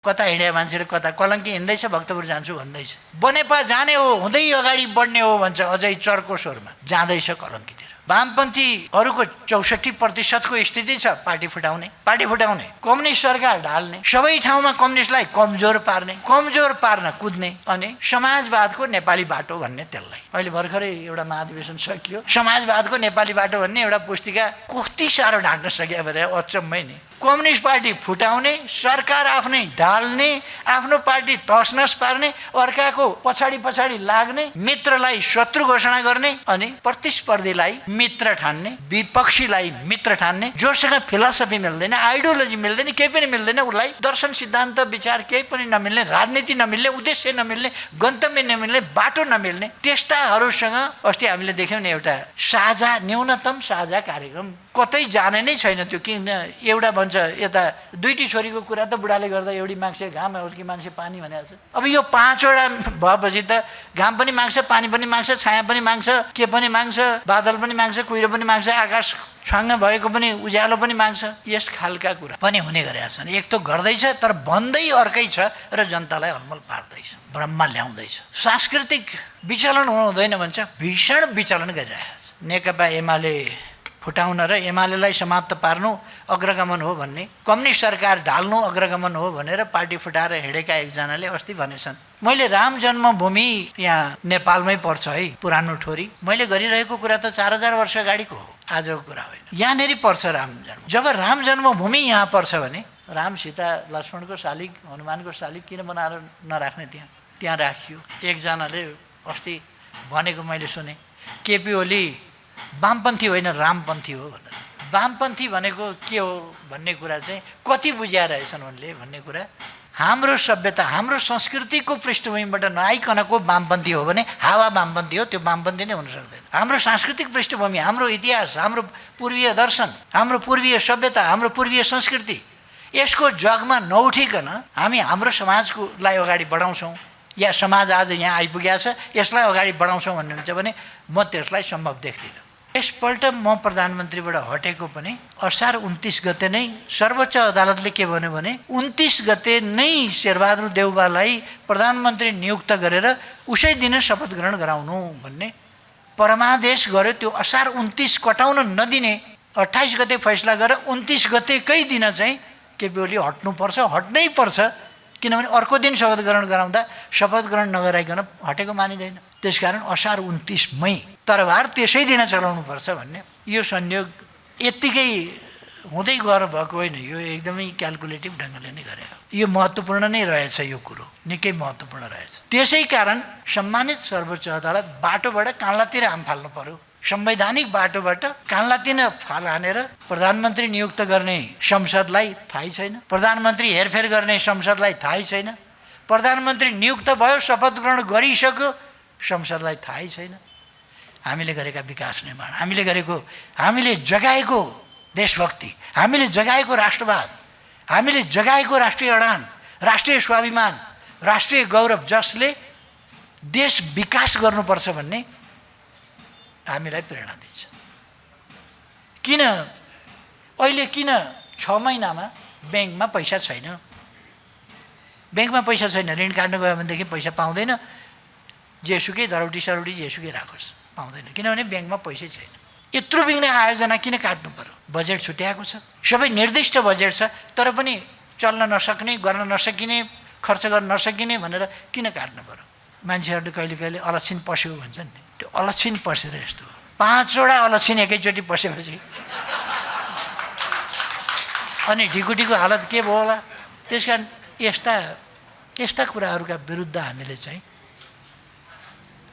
कता हिँडे मान्छेले कता कलङ्की हिँड्दैछ भक्तपुर जान्छु भन्दैछ, बनेपा जाने हो हुँदै अगाडि बढ्ने हो भन्छ अझै चर्को स्वरमा, जाँदैछ कलङ्कीतिर। वामपन्थीहरूको 64% स्थिति छ पार्टी फुटाउने। कम्युनिस्ट सरकार ढाल्ने, सबै ठाउँमा कम्युनिस्टलाई कमजोर पार्न कुद्ने, अनि समाजवादको नेपाली बाटो भन्ने त्यसलाई। अहिले भर्खरै एउटा महाधिवेशन सकियो, समाजवादको नेपाली बाटो भन्ने एउटा पुस्तिका कति साह्रो ढाँट्न सक्यो भने अचम्मै नि। कम्युनिस्ट पार्टी फुटाउने, सरकार आफ्नै ढाल्ने, आफ्नो पार्टी तसनस पार्ने, अर्काको पछाडि लाग्ने, मित्रलाई शत्रु घोषणा गर्ने, अनि प्रतिस्पर्धीलाई मित्र ठान्ने, विपक्षीलाई मित्र ठान्ने, जोसँग फिलोसफी मिल्दैन, आइडियोलोजी मिल्दैन, केही पनि मिल्दैन, उसलाई दर्शन सिद्धान्त विचार केही पनि नमिल्ने, राजनीति नमिल्ने, उद्देश्य नमिल्ने, गन्तव्य नमिल्ने, बाटो नमिल्ने, त्यस्ताहरूसँग अस्ति हामीले देख्यौँ नि एउटा न्यूनतम साझा कार्यक्रम कतै जाने नै छैन। त्यो किन एउटा भन्छ यता दुईटी छोरीको कुरा त बुढाले गर्दा एउटी माग्छ घाम, अर्की मान्छे पानी भनेको छ। अब यो 5वटा भएपछि त घाम पनि माग्छ, पानी पनि माग्छ, छाया पनि माग्छ, के पनि माग्छ, बादल पनि माग्छ, कुहिरो पनि माग्छ, आकाश छाङ्ग भएको पनि उज्यालो पनि माग्छ। यस खालका कुरा पनि हुने गरेका छन्। एक त गर्दैछ तर भन्दै अर्कै छ र जनतालाई हलमल पार्दैछ, भ्रममा ल्याउँदैछ। सांस्कृतिक विचलन हुँदैन भन्छ, भीषण विचलन गरिरहेको छ। नेकपा एमाले फुटाउन र एमालेलाई समाप्त पार्नु अग्रगमन हो भन्ने, कम्युनिस्ट सरकार ढाल्नु अग्रगमन हो भनेर पार्टी फुटाएर हिँडेका एकजनाले अस्ति भनेछन्। मैले राम जन्मभूमि यहाँ नेपालमै पर्छ है, पुरानो ठोरी, मैले गरिरहेको कुरा त 4000 वर्ष अगाडिको हो, आजको कुरा होइन। यहाँनिर पर्छ राम जन्म। जब राम जन्मभूमि यहाँ पर्छ भने राम सीता लक्ष्मणको शालिग हनुमानको शालिग किन बनाएर नराख्ने? त्यहाँ राखियो। एकजनाले अस्ति भनेको मैले सुने, केपी ओली वामपन्थी होइन रामपन्थी हो भनेर। वामपन्थी भनेको के हो भन्ने कुरा चाहिँ कति बुझिया रहेछन् उनले भन्ने कुरा। हाम्रो सभ्यता, हाम्रो संस्कृतिको पृष्ठभूमिबाट नआइकनको वामपन्थी हो भने हावा वामपन्थी हो, त्यो वामपन्थी नै हुन सक्दैन। हाम्रो सांस्कृतिक पृष्ठभूमि, हाम्रो इतिहास, हाम्रो पूर्वीय दर्शन, हाम्रो पूर्वीय सभ्यता, हाम्रो पूर्वीय संस्कृति, यसको जगमा नउठिकन हामी हाम्रो समाजलाई अगाडि बढाउँछौँ या समाज आज यहाँ आइपुगेको छ यसलाई अगाडि बढाउँछौँ भन्नुहुन्छ भने म त्यसलाई सम्भव देख्दिनँ। यसपल्ट म प्रधानमन्त्रीबाट हटेको पनि असार 29 गते नै सर्वोच्च अदालतले के भन्यो भने 29 गते नै शेरबहादुर देउवालाई प्रधानमन्त्री नियुक्त गरेर उसै दिन शपथ ग्रहण गराउनु भन्ने परमादेश गर्यो। त्यो असार 29 कटाउन नदिने 28 गते फैसला गरेर 29 गतेकै दिन चाहिँ केपी ओली हट्नुपर्छ, हट्नै पर्छ, किनभने अर्को दिन शपथ ग्रहण गराउँदा शपथ ग्रहण नगराइकन हटेको मानिँदैन। त्यसकारण असार 29 मई तरबार त्यसै दिन चलाउनुपर्छ भन्ने यो संयोग यत्तिकै हुँदै गएर भएको होइन, यो एकदमै क्यालकुलेटिभ ढङ्गले नै गरे हो। यो महत्त्वपूर्ण नै रहेछ, यो कुरो निकै महत्त्वपूर्ण रहेछ। त्यसै कारण सम्मानित सर्वोच्च अदालत बाटोबाट कान्लातिर हाम फाल्नु पर्यो। संवैधानिक बाटोबाट कान्लातिर फाल हानेर प्रधानमन्त्री नियुक्त गर्ने संसदलाई थाहै छैन, प्रधानमन्त्री हेरफेर गर्ने संसदलाई थाहै छैन, प्रधानमन्त्री नियुक्त भयो शपथ ग्रहण गरिसक्यो संसदलाई थाहै छैन। हामीले गरेका विकास निर्माण, हामीले जगाएको देशभक्ति, हामीले जगाएको राष्ट्रवाद, हामीले जगाएको राष्ट्रिय अडान, राष्ट्रिय स्वाभिमान, राष्ट्रिय गौरव, जसले देश विकास गर्नुपर्छ भन्ने हामीलाई प्रेरणा दिन्छ। किन अहिले 6 महिनामा ब्याङ्कमा पैसा छैन, ऋण काट्न गयो भनेदेखि पैसा पाउँदैन, जेसुकै धरौटी सरौटी जेसुकै राखोस् पाउँदैन, किनभने ब्याङ्कमा पैसै छैन। यत्रो बिग्ने आयोजना किन काट्नु पर्यो? बजेट छुट्याएको छ, सबै निर्दिष्ट बजेट छ, तर पनि चल्न नसक्ने, गर्न नसकिने, खर्च गर्न नसकिने भनेर किन काट्नु पर्यो? मान्छेहरूले कहिले अलक्षिन पस्यो भन्छन् नि, त्यो अलक्षिन पसेर यस्तो हो। 5वटा अलक्षिन एकैचोटि पसेपछि अनि ढिकुटीको हालत के भयो होला? त्यस कारण यस्ता कुराहरूका विरुद्ध हामीले चाहिँ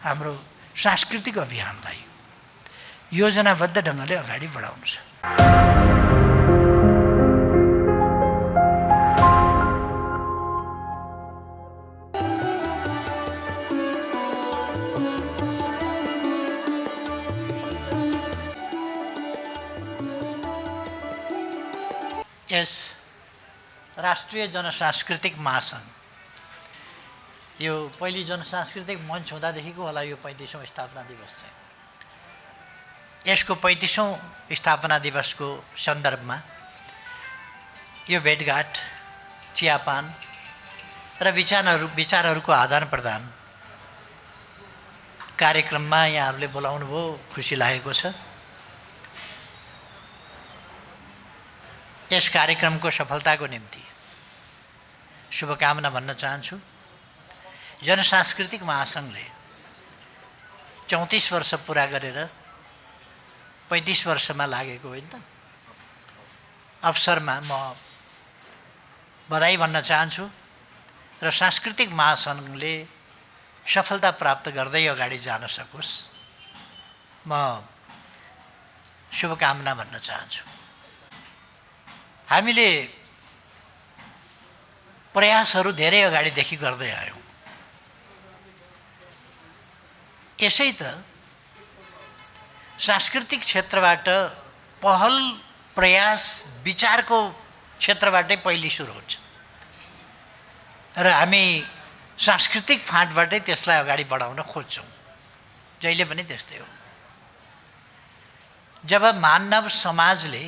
हाम्रो सांस्कृतिक अभियानलाई योजनाबद्ध ढङ्गले अगाडि बढाउनु छ। यस राष्ट्रिय जनसांस्कृतिक महासङ्घ यो पहिली जनसांस्कृतिक मञ्च हुँदादेखिको होला यो 35औं स्थापना दिवस चाहिँ। यसको 35औं स्थापना दिवसको सन्दर्भमा यो भेटघाट, चियापान, र विचारहरूको आदान प्रदान कार्यक्रममा यहाँहरूले बोलाउनु भयो, खुसी लागेको छ। यस कार्यक्रमको सफलताको निम्ति शुभकामना भन्न चाहन्छु। जनसांस्कृतिक महासङ्घले 34 वर्ष पुरा गरेर 35 वर्षमा लागेको होइन त अवसरमा म बधाई भन्न चाहन्छु र सांस्कृतिक महासङ्घले सफलता प्राप्त गर्दै अगाडि जान सकोस् म शुभकामना भन्न चाहन्छु। हामीले प्रयासहरू धेरै अगाडिदेखि गर्दै आयौँ। यसै त सांस्कृतिक क्षेत्रबाट पहल प्रयास विचारको क्षेत्रबाटै पहिले सुरु हुन्छ र हामी सांस्कृतिक फाँटबाटै त्यसलाई अगाडि बढाउन खोज्छौँ। जहिले पनि त्यस्तै हो। जब मानव समाजले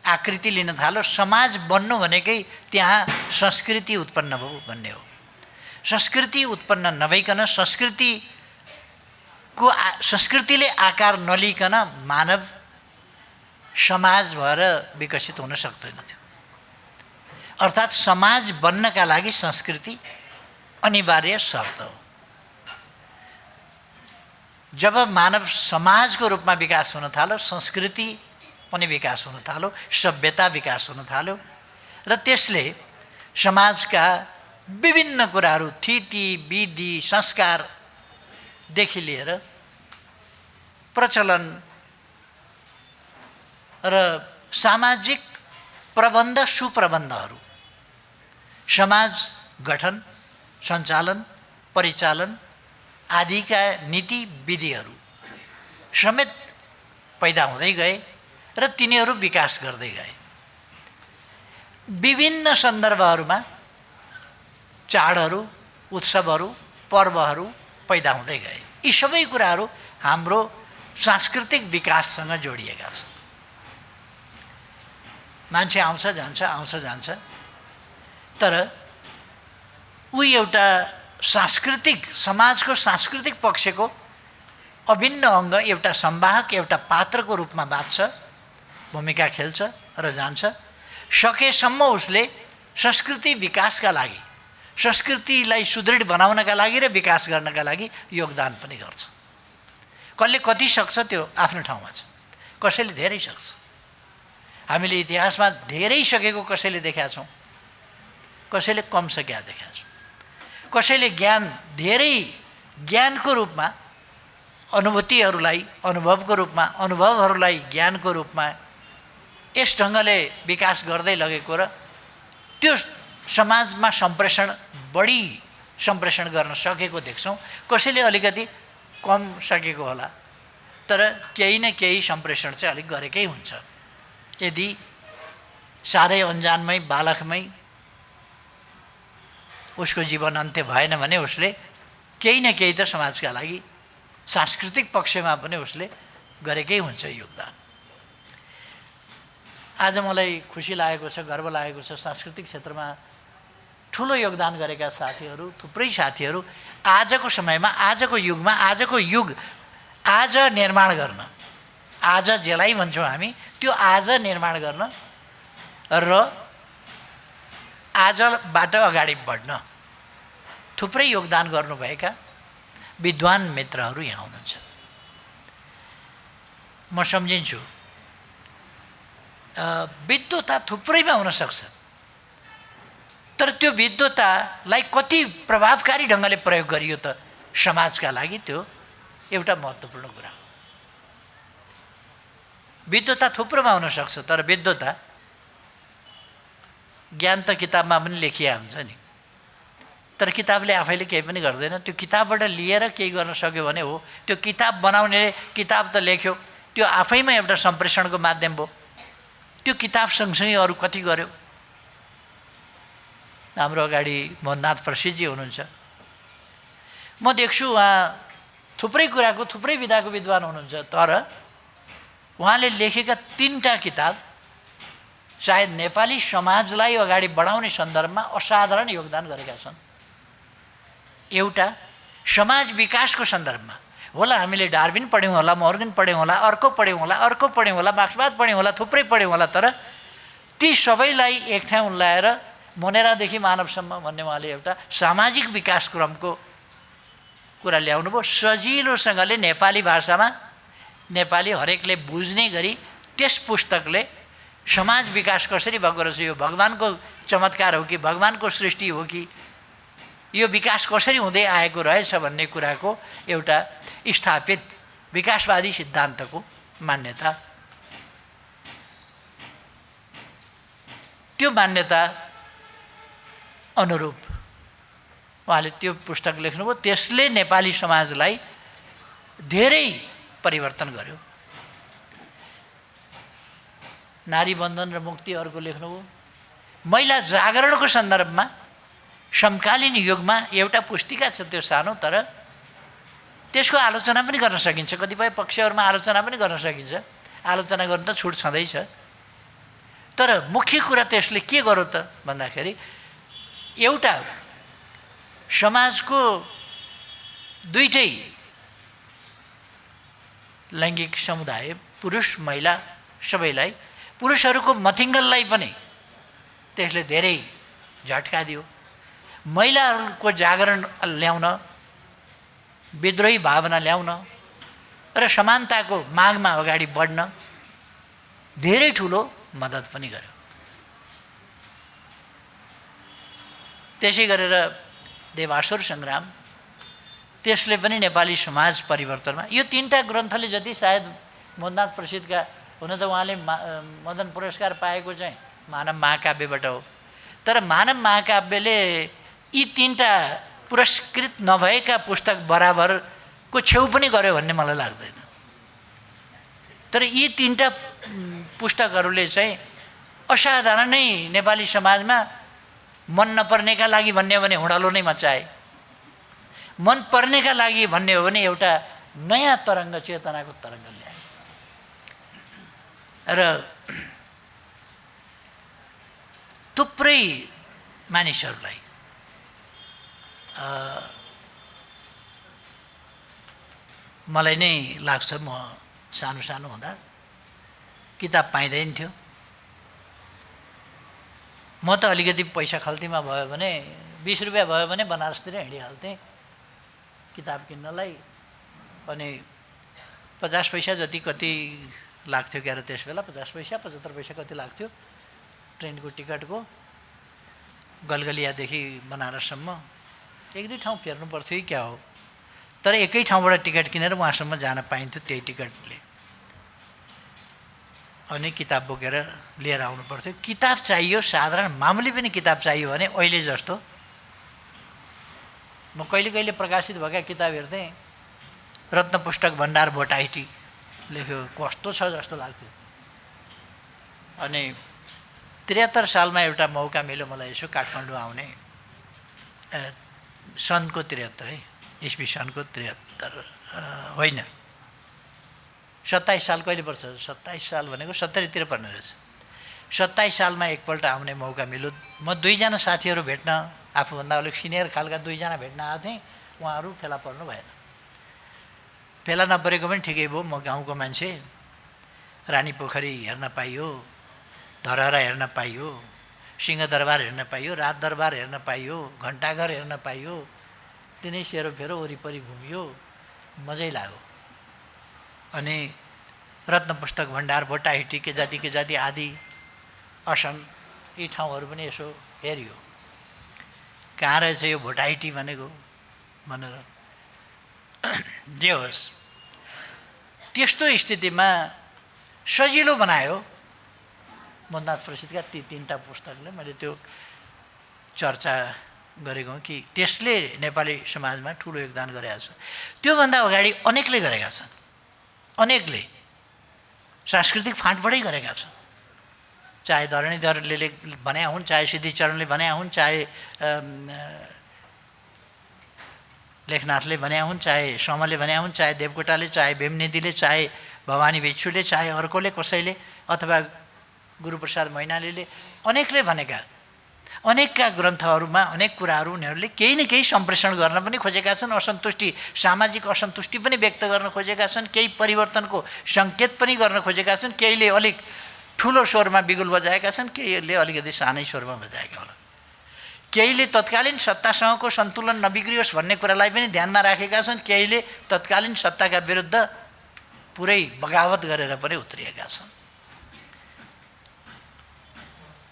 आकृति लिन थाल्यो, समाज बन्नु भनेकै त्यहाँ संस्कृति उत्पन्न भयो भन्ने हो। संस्कृति उत्पन्न नभइकन संस्कृतिले आकार नलिकन मानव समाज भएर विकसित हुन सक्दैन थियो। अर्थात् समाज बन्नका लागि संस्कृति अनिवार्य शर्त हो। जब मानव समाजको रूपमा विकास हुन थाल्यो, संस्कृति पनि विकास हुन थाल्यो, सभ्यता विकास हुन थाल्यो र त्यसले समाजका विभिन्न कुराहरू थिति विधि संस्कारदेखि लिएर प्रचलन र सामाजिक प्रबन्ध सुप्रबन्धहरू, समाज गठन सञ्चालन परिचालन आदिका नीति विधिहरू समेत पैदा हुँदै गए र तिनीहरू विकास गर्दै गए। विभिन्न सन्दर्भहरूमा चाडहरू, उत्सवहरू, पर्वहरू पैदा हुँदै गए। यी सबै कुराहरू हाम्रो सांस्कृतिक विकाससँग जोडिएका छन्। मान्छे आउँछ जान्छ, तर ऊ एउटा समाजको सांस्कृतिक पक्षको अभिन्न अङ्ग, एउटा संवाहक, एउटा पात्रको रूपमा बाँच्छ, भूमिका खेल्छ र जान्छ। सकेसम्म उसले संस्कृति विकासका लागि, संस्कृतिलाई सुदृढ बनाउनका लागि र विकास गर्नका लागि योगदान पनि गर्छ। कसले कति सक्छ त्यो आफ्नो ठाउँमा छ, कसैले धेरै सक्छ। हामीले इतिहासमा धेरै सकेको कसैले देखेका छौँ, कसैले कम सकेका देखेका छौँ। कसैले धेरै ज्ञानको रूपमा अनुभवहरूलाई ज्ञानको रूपमा यस ढङ्गले विकास गर्दै लगेको र त्यो समाजमा बढी सम्प्रेषण गर्न सकेको देख्छौँ। कसैले अलिकति कम सकेको होला, तर केही न केही सम्प्रेषण चाहिँ अलिक गरेकै हुन्छ। यदि साह्रै अन्जानमै बालकमै उसको जीवन अन्त्य भएन भने उसले केही न केही त समाजका लागि सांस्कृतिक पक्षमा पनि उसले गरेकै हुन्छ योगदान। आज मलाई खुसी लागेको छ, गर्व लागेको छ, सांस्कृतिक क्षेत्रमा ठुलो योगदान गरेका साथीहरू, थुप्रै साथीहरू आजको समयमा, आजको युगमा, आज निर्माण गर्न, आज जेलाई भन्छौँ हामी, त्यो आज निर्माण गर्न र आजबाट अगाडि बढ्न थुप्रै योगदान गर्नुभएका विद्वान मित्रहरू यहाँ हुनुहुन्छ। म सम्झिन्छु विद्वता थुप्रैमा हुनसक्छ, तर त्यो विद्वतालाई कति प्रभावकारी ढङ्गले प्रयोग गरियो त समाजका लागि, त्यो एउटा महत्त्वपूर्ण कुरा हो। विद्वता थुप्रोमा हुनसक्छ, तर विद्वता ज्ञान त किताबमा पनि लेखिया हुन्छ नि, तर किताबले आफैले केही पनि गर्दैन। त्यो किताबबाट लिएर केही गर्न सक्यो भने हो। त्यो किताब बनाउनेले किताब त लेख्यो, त्यो आफैमा एउटा सम्प्रेषणको माध्यम भयो। त्यो किताब सँगसँगै अरू कति गर्यो। हाम्रो अगाडि मोहननाथ प्रसिद्धजी हुनुहुन्छ, म देख्छु उहाँ थुप्रै कुराको, थुप्रै विधाको विद्वान हुनुहुन्छ, तर उहाँले लेखेका 3टा किताब सायद नेपाली समाजलाई अगाडि बढाउने सन्दर्भमा असाधारण योगदान गरेका छन्। एउटा समाज विकासको सन्दर्भमा होला, हामीले डार्विन पढ्यौँ होला, मोर्गन पढ्यौँ होला, अर्को पढ्यौँ होला, अर्को पढ्यौँ होला, मार्क्सवाद पढ्यौँ होला, थुप्रै पढ्यौँ होला, तर ती सबैलाई एक ठाउँ ल्याएर मोनेरादेखि मानवसम्म भन्ने उहाँले एउटा सामाजिक विकास क्रमको कुरा ल्याउनु भयो। सजिलोसँगले नेपाली भाषामा नेपाली हरेकले बुझ्ने गरी त्यस पुस्तकले समाज विकास कसरी भएको रहेछ, यो भगवानको चमत्कार हो कि भगवानको सृष्टि हो कि यो विकास कसरी हुँदै आएको रहेछ भन्ने कुराको एउटा स्थापित विकासवादी सिद्धान्तको मान्यता, त्यो मान्यता अनुरूप उहाँले त्यो पुस्तक लेख्नुभयो। त्यसले नेपाली समाजलाई धेरै परिवर्तन गर्यो। नारी बन्धन र मुक्ति अर्को लेख्नुभयो। महिला जागरणको सन्दर्भमा समकालीन युगमा एउटा पुस्तिका छ, त्यो सानो, तर त्यसको आलोचना पनि गर्न सकिन्छ, कतिपय पक्षहरूमा आलोचना पनि गर्न सकिन्छ, आलोचना गर्नु त छुट छँदैछ। तर मुख्य कुरा त्यसले के गर्यो त भन्दाखेरि एउटा समाजको दुईटै लैङ्गिक समुदाय पुरुष महिला सबैलाई, पुरुषहरूको मथिङ्गललाई पनि त्यसले धेरै झट्का दियो। महिलाहरूको जागरण ल्याउन, विद्रोही भावना ल्याउन र समानताको मागमा अगाडि बढ्न धेरै ठुलो मद्दत पनि गर्यो। त्यसै गरेर देवासुर सङ्ग्राम, त्यसले पनि नेपाली समाज परिवर्तनमा, यो तीनटा ग्रन्थले जति सायद मोहननाथ प्रसिद्धका, हुन त उहाँले मदन पुरस्कार पाएको चाहिँ मानव महाकाव्यबाट हो, तर मानव महाकाव्यले यी तीनटा पुरस्कृत नभएका पुस्तक बराबरको छेउ पनि गर्यो भन्ने मलाई लाग्दैन। तर यी तीनटा पुस्तकहरूले चाहिँ असाधारणै नेपाली समाजमा मन नपर्नेका लागि भन्ने हो भने हुँडालो नै मचाए, मन पर्नेका लागि भन्ने हो भने एउटा नयाँ तरङ्ग, चेतनाको तरङ्ग ल्याए। र थुप्रै मानिसहरूलाई मलाई नै लाग्छ, म सानो सानो हुँदा किताब पाइँदैन थियो। म त अलिकति पैसा खल्तीमा भयो भने 20 रुपियाँ भयो भने बनारसतिर हिँडिहाल्थेँ किताब किन्नलाई। अनि 50 पैसा जति कति लाग्थ्यो क्यार त्यस बेला, 50 पैसा 75 पैसा कति लाग्थ्यो ट्रेनको टिकटको। गलगलियादेखि बनारससम्म 1-2 ठाउँ फेर्नु पर्थ्यो कि क्या हो, तर एकै ठाउँबाट टिकट किनेर उहाँसम्म जान पाइन्थ्यो त्यही टिकटले। अनि किताब बोकेर लिएर आउनु पर्थ्यो। किताब चाहियो, साधारण मामुली पनि किताब चाहियो भने अहिले जस्तो, म कहिले कहिले प्रकाशित भएका किताब हेर्थेँ, रत्न पुस्तक भण्डार भोटाइटी लेख्यो, कस्तो छ जस्तो लाग्थ्यो। अनि 73 सालमा एउटा मौका मिल्यो मलाई यसो काठमाडौँ आउने, सनको 73 है, इस्वी सनको 73 होइन, 27 साल कहिले पर्छ, 27 साल भनेको 70 पर्ने रहेछ। 27 सालमा एकपल्ट आउने मौका मिल्यो। म 2 जना साथीहरू भेट्न, आफूभन्दा अलिक सिनियर खालका 2 जना भेट्न आएको थिएँ, उहाँहरू फेला पर्नु भएन। फेला नपरेको पनि ठिकै भयो, म गाउँको मान्छे, रानी पोखरी हेर्न पाइयो, धरहरा हेर्न पाइयो, सिंहदरबार हेर्न पाइयो, राजदरबार हेर्न पाइयो, घण्टाघर हेर्न पाइयो, तिनै सेरोफेरो वरिपरि घुमियो, मजै लाग्यो। अनि रत्न पुस्तक भण्डार भोटाहिटी के जाति आदि असन यी ठाउँहरू पनि यसो हेरियो, कहाँ रहेछ यो भोटाहिटी भनेको भनेर। जे होस्, त्यस्तो स्थितिमा सजिलो बनायो मोहननाथ प्रसिद्धका ती 3टा पुस्तकले। मैले त्यो चर्चा गरेको कि त्यसले नेपाली समाजमा ठुलो योगदान गरेका छ। त्योभन्दा अगाडि अनेकले गरेका छन्, अनेकले सांस्कृतिक फाँटबाटै गरेका छन्, चाहे धरणीधरले भने हुन्, चाहे सिद्धिचरणले भने हुन्, चाहे लेखनाथले भने हुन्, चाहे समले भने हुन्, चाहे देवकोटाले, चाहे भीमनिधिले, चाहे भवानी भिक्षुले, चाहे अर्कोले कसैले, अथवा गुरुप्रसाद मैनालीले, अनेकले भनेका अनेकका ग्रन्थहरूमा अनेक कुराहरू उनीहरूले केही न केही सम्प्रेषण गर्न पनि खोजेका छन्, असन्तुष्टि सामाजिक असन्तुष्टि पनि व्यक्त गर्न खोजेका छन्, केही परिवर्तनको सङ्केत पनि गर्न खोजेका छन्, केहीले अलिक ठुलो स्वरमा बिगुल बजाएका छन्, केहीले अलिकति सानै स्वरमा बजाएका होला, केहीले तत्कालीन सत्तासँगको सन्तुलन नबिग्रियोस् भन्ने कुरालाई पनि ध्यानमा राखेका छन्, केहीले तत्कालीन सत्ताका विरुद्ध पुरै बगावत गरेर पनि उत्रिएका छन्।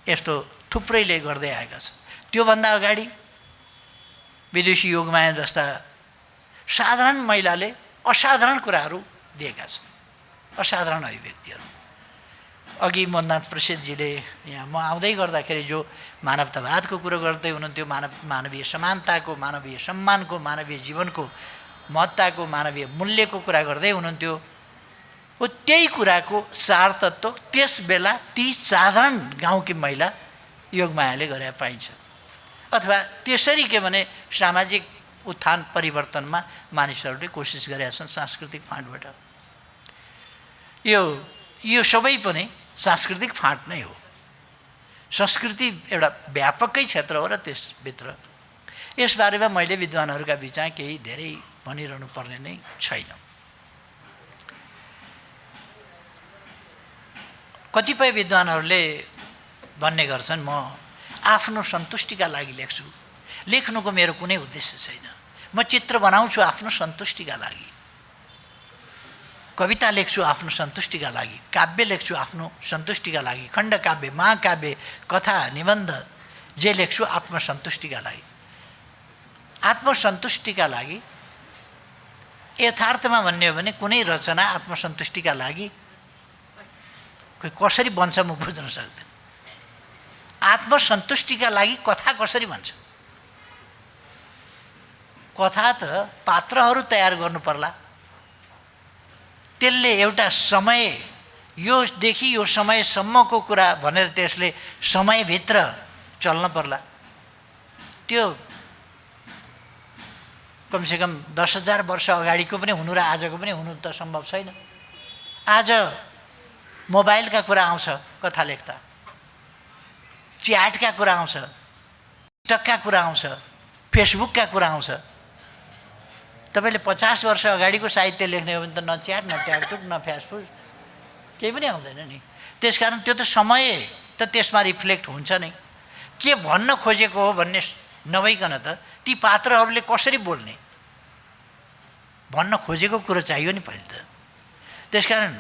यस्तो थुप्रैले गर्दै आएका छन्। त्योभन्दा अगाडि विदेशी योगमाया जस्ता साधारण महिलाले असाधारण कुराहरू दिएका छन्, असाधारण अभिव्यक्तिहरू। अघि मननाथ प्रसादजीले यहाँ म आउँदै गर्दाखेरि जो मानवतावादको कुरो गर्दै हुनुहुन्थ्यो, मानवीय समानताको, मानवीय सम्मानको, मानवीय जीवनको महत्ताको, मानवीय मूल्यको कुरा गर्दै हुनुहुन्थ्यो, हो त्यही कुराको सार तत्त्व त्यस बेला ती साधारण गाउँकी महिला योगमायाले गरे पाइन्छ। अथवा त्यसरी के भने सामाजिक उत्थान परिवर्तनमा मानिसहरूले कोसिस गरेका छन् सांस्कृतिक फाँटबाट। यो सबै पनि सांस्कृतिक फाँट नै हो। संस्कृति एउटा व्यापकै क्षेत्र हो र त्यसभित्र यसबारेमा मैले विद्वानहरूका बिचमा केही धेरै भनिरहनु पर्ने नै छैन। कतिपय विद्वानहरूले भन्ने गर्छन् म आफ्नो सन्तुष्टिका लागि लेख्छु, लेख्नुको मेरो कुनै उद्देश्य छैन, म चित्र बनाउँछु आफ्नो सन्तुष्टिका लागि, कविता लेख्छु आफ्नो सन्तुष्टिका लागि, काव्य लेख्छु आफ्नो सन्तुष्टिका लागि, खण्डकाव्य, महाकाव्य, कथा, निबन्ध जे लेख्छु आत्मसन्तुष्टिका लागि। आत्मसन्तुष्टिका लागि यथार्थमा भन्ने हो भने कुनै रचना आत्मसन्तुष्टिका लागि कसरी बन्छ म बुझ्न सक्दिनँ। आत्मसन्तुष्टिका लागि कथा कसरी बन्छ? कथा त पात्रहरू तयार गर्नु पर्ला, त्यसले एउटा समय योदेखि यो समयसम्मको कुरा भनेर त्यसले समयभित्र चल्न पर्ला। त्यो कमसेकम 10,000 वर्ष अगाडिको पनि हुनु र आजको पनि हुनु त सम्भव छैन। आज मोबाइलका कुरा आउँछ कथा लेख्दा, च्याटका कुरा आउँछ, टिकटकका कुरा आउँछ, फेसबुकका कुरा आउँछ। तपाईँले 50 वर्ष अगाडिको साहित्य लेख्ने हो भने त न च्याट, न टिकटक, न फेसबुक, केही पनि आउँदैन नि। त्यसकारण त्यो त समय त त्यसमा रिफ्लेक्ट हुन्छ नै। के भन्न खोजेको हो भन्ने नभइकन त ती पात्रहरूले कसरी बोल्ने भन्न खोजेको कुरो चाहियो नि पहिले त। त्यसकारण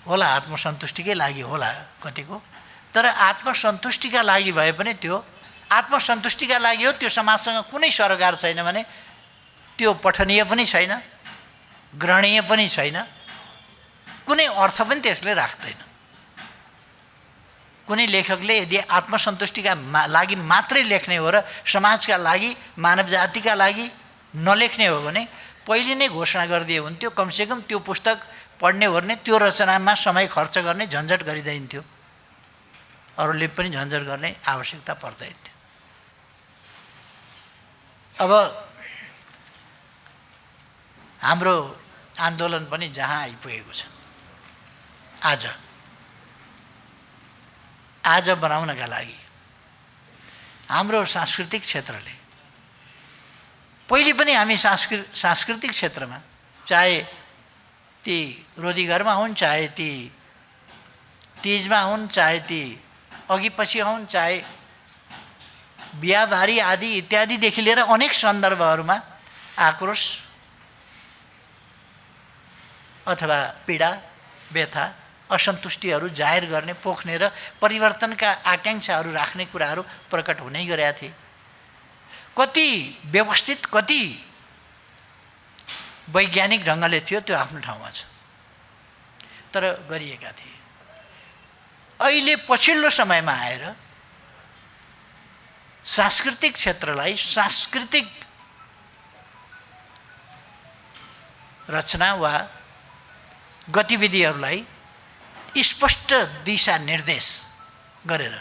होला आत्मसन्तुष्टिकै लागि होला कतिको, तर आत्मसन्तुष्टिका लागि भए पनि त्यो आत्मसन्तुष्टिका लागि हो, त्यो समाजसँग कुनै सरोकार छैन भने त्यो पठनीय पनि छैन, ग्रहणीय पनि छैन, कुनै अर्थ पनि त्यसले राख्दैन। कुनै लेखकले यदि आत्मसन्तुष्टिका लागि मात्रै लेख्ने हो र समाजका लागि, मानव जातिका लागि नलेख्ने हो भने पहिले नै घोषणा गरिदिए हुन्थ्यो, कमसेकम त्यो पुस्तक पढ्ने ओर्ने त्यो रचनामा समय खर्च गर्ने झन्झट गरिदिन्थ्यो, अरूले पनि झन्झट गर्ने आवश्यकता पर्दैन थियो। अब हाम्रो आन्दोलन पनि जहाँ आइपुगेको छ, आज बनाउनका लागि हाम्रो सांस्कृतिक क्षेत्रले पहिले पनि हामी सांस्कृतिक क्षेत्रमा, चाहे ती रोदीघरमा हुन्, चाहे ती तीजमा हुन्, चाहे ती अघि पछि हुन्, चाहे बिहाबारी आदि इत्यादिदेखि लिएर अनेक सन्दर्भहरूमा आक्रोश अथवा पीडा, व्यथा, असन्तुष्टिहरू जाहेर गर्ने, पोख्ने र परिवर्तनका आकाङ्क्षाहरू राख्ने कुराहरू प्रकट हुनै गरेका थिए। कति व्यवस्थित, कति वैज्ञानिक ढङ्गले थियो त्यो आफ्नो ठाउँमा छ, तर गरिएका थिए। अहिले पछिल्लो समयमा आएर सांस्कृतिक क्षेत्रलाई, सांस्कृतिक रचना वा गतिविधिहरूलाई स्पष्ट दिशा निर्देश गरेर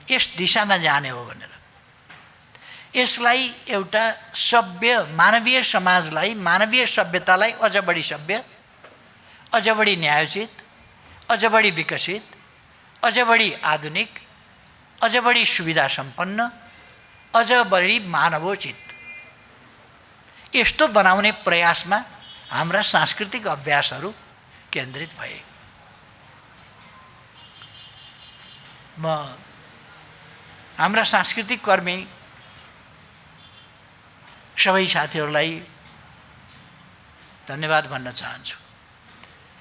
यस दिशामा जाने हो भनेर, यसलाई एउटा सभ्य मानवीय समाजलाई, मानवीय सभ्यतालाई अझ बढी सभ्य, अझ बढी न्यायोचित, अझ बढी विकसित, अझ बढी आधुनिक, अझ बढी सुविधा सम्पन्न, अझ बढी मानवोचित यस्तो बनाउने प्रयासमा हाम्रा सांस्कृतिक अभ्यासहरू केन्द्रित भए। म हाम्रा सांस्कृतिक कर्मी सबै साथीहरूलाई धन्यवाद भन्न चाहन्छु।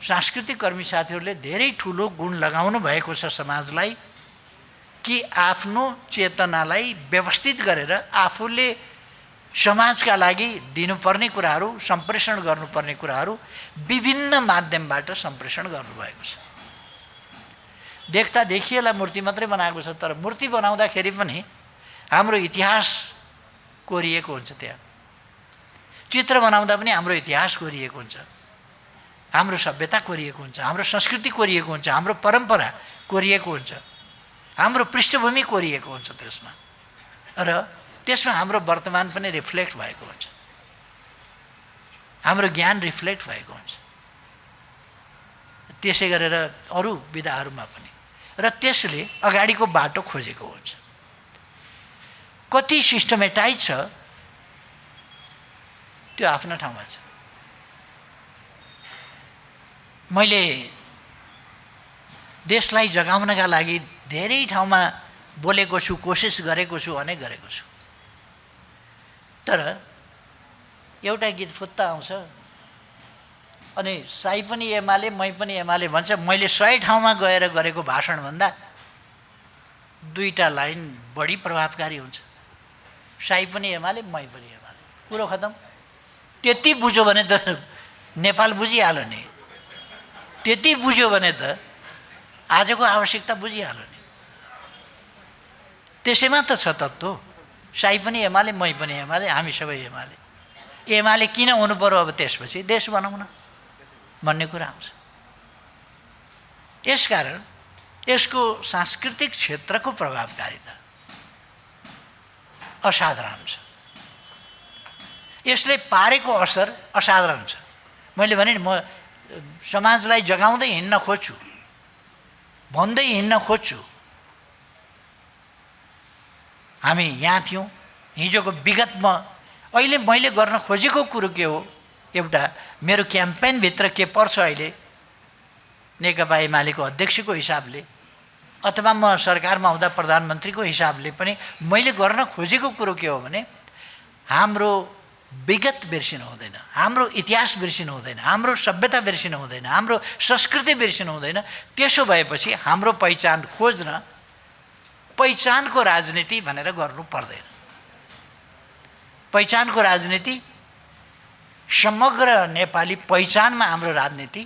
सांस्कृतिक कर्मी साथीहरूले धेरै ठुलो गुण लगाउनु भएको छ समाजलाई कि आफ्नो चेतनालाई व्यवस्थित गरेर आफूले समाजका लागि दिनुपर्ने कुराहरू, सम्प्रेषण गर्नुपर्ने कुराहरू विभिन्न माध्यमबाट सम्प्रेषण गर्नुभएको छ। देख्दा देखिएला मूर्ति मात्रै बनाएको छ, तर मूर्ति बनाउँदाखेरि पनि हाम्रो इतिहास कोरिएको हुन्छ। त्यहाँ चित्र बनाउँदा पनि हाम्रो इतिहास कोरिएको हुन्छ, हाम्रो सभ्यता कोरिएको हुन्छ, हाम्रो संस्कृति कोरिएको हुन्छ, हाम्रो परम्परा कोरिएको हुन्छ, हाम्रो पृष्ठभूमि कोरिएको हुन्छ त्यसमा, र त्यसमा हाम्रो वर्तमान पनि रिफ्लेक्ट भएको हुन्छ, हाम्रो ज्ञान रिफ्लेक्ट भएको हुन्छ। त्यसै गरेर अरू विधाहरूमा पनि, र त्यसले अगाडिको बाटो खोजेको हुन्छ। कति सिस्टमेटाइज छ त्यो आफ्नो ठाउँमा छ। मैले देशलाई जगाउनका लागि धेरै ठाउँमा बोलेको छु, कोसिस गरेको छु, अनेक गरेको छु, तर एउटा गीत फुत्ता आउँछ अनि साई पनि एमाले मै पनि एमाले भन्छ। मैले 100 ठाउँमा गएर गरेको भाषणभन्दा 2टा लाइन बढी प्रभावकारी हुन्छ। साई पनि एमाले मै पनि एमाले, कुरो खतम। त्यति बुझ्यो भने त नेपाल बुझिहाल्यो नि, त्यति बुझ्यो भने त आजको आवश्यकता बुझिहाल्यो नि। त्यसैमा त छ तत्त्व। साई पनि एमाले मै पनि एमाले, हामी सबै एमाले। एमाले किन हुनु पर्यो अब त्यसपछि? देश बनाउन भन्ने कुरा आउँछ। यसकारण यसको सांस्कृतिक क्षेत्रको प्रभावकारिता असाधारण छ। यसले पारेको असर असाधारण छ। मैले भने नि, म समाजलाई जगाउँदै हिँड्न खोज्छु, भन्दै हिँड्न खोज्छु। हामी यहाँ थियौँ, हिजोको विगतमा अहिले मैले गर्न खोजेको कुरो के हो? एउटा मेरो क्याम्पेनभित्र के पर्छ अहिले नेकपा एमालेको अध्यक्षको हिसाबले, अथवा म सरकारमा हुँदा प्रधानमन्त्रीको हिसाबले पनि मैले गर्न खोजेको कुरो के हो भने हाम्रो विगत बिर्सिनु हुँदैन, हाम्रो इतिहास बिर्सिनु हुँदैन, हाम्रो सभ्यता बिर्सिनु हुँदैन, हाम्रो संस्कृति बिर्सिनु हुँदैन। त्यसो भएपछि हाम्रो पहिचान खोज्न पहिचानको राजनीति भनेर गर्नु पर्दैन। पहिचानको राजनीति समग्र नेपाली पहिचानमा हाम्रो राजनीति,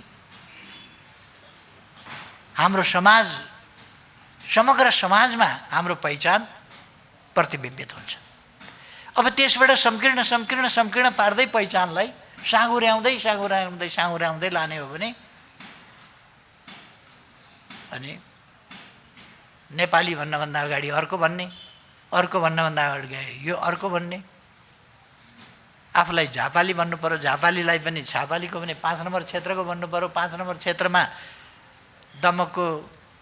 हाम्रो समाज, समग्र समाजमा हाम्रो पहिचान प्रतिबिम्बित हुन्छ। अब त्यसबाट संकीर्ण संकीर्ण संकीर्ण पार्दै पहिचानलाई साँगुर्याउँदै साँगुर्याउँदै साँगुर्याउँदै लाने हो भने अनि नेपाली भन्नभन्दा अगाडि अर्को भन्ने, अर्को भन्नभन्दा अगाडि यो अर्को भन्ने, आफूलाई झापाली भन्नु पर्यो, झापालीलाई पनि झापालीको पनि 5 नम्बर क्षेत्रको भन्नु पर्यो, 5 नम्बर क्षेत्रमा दमकको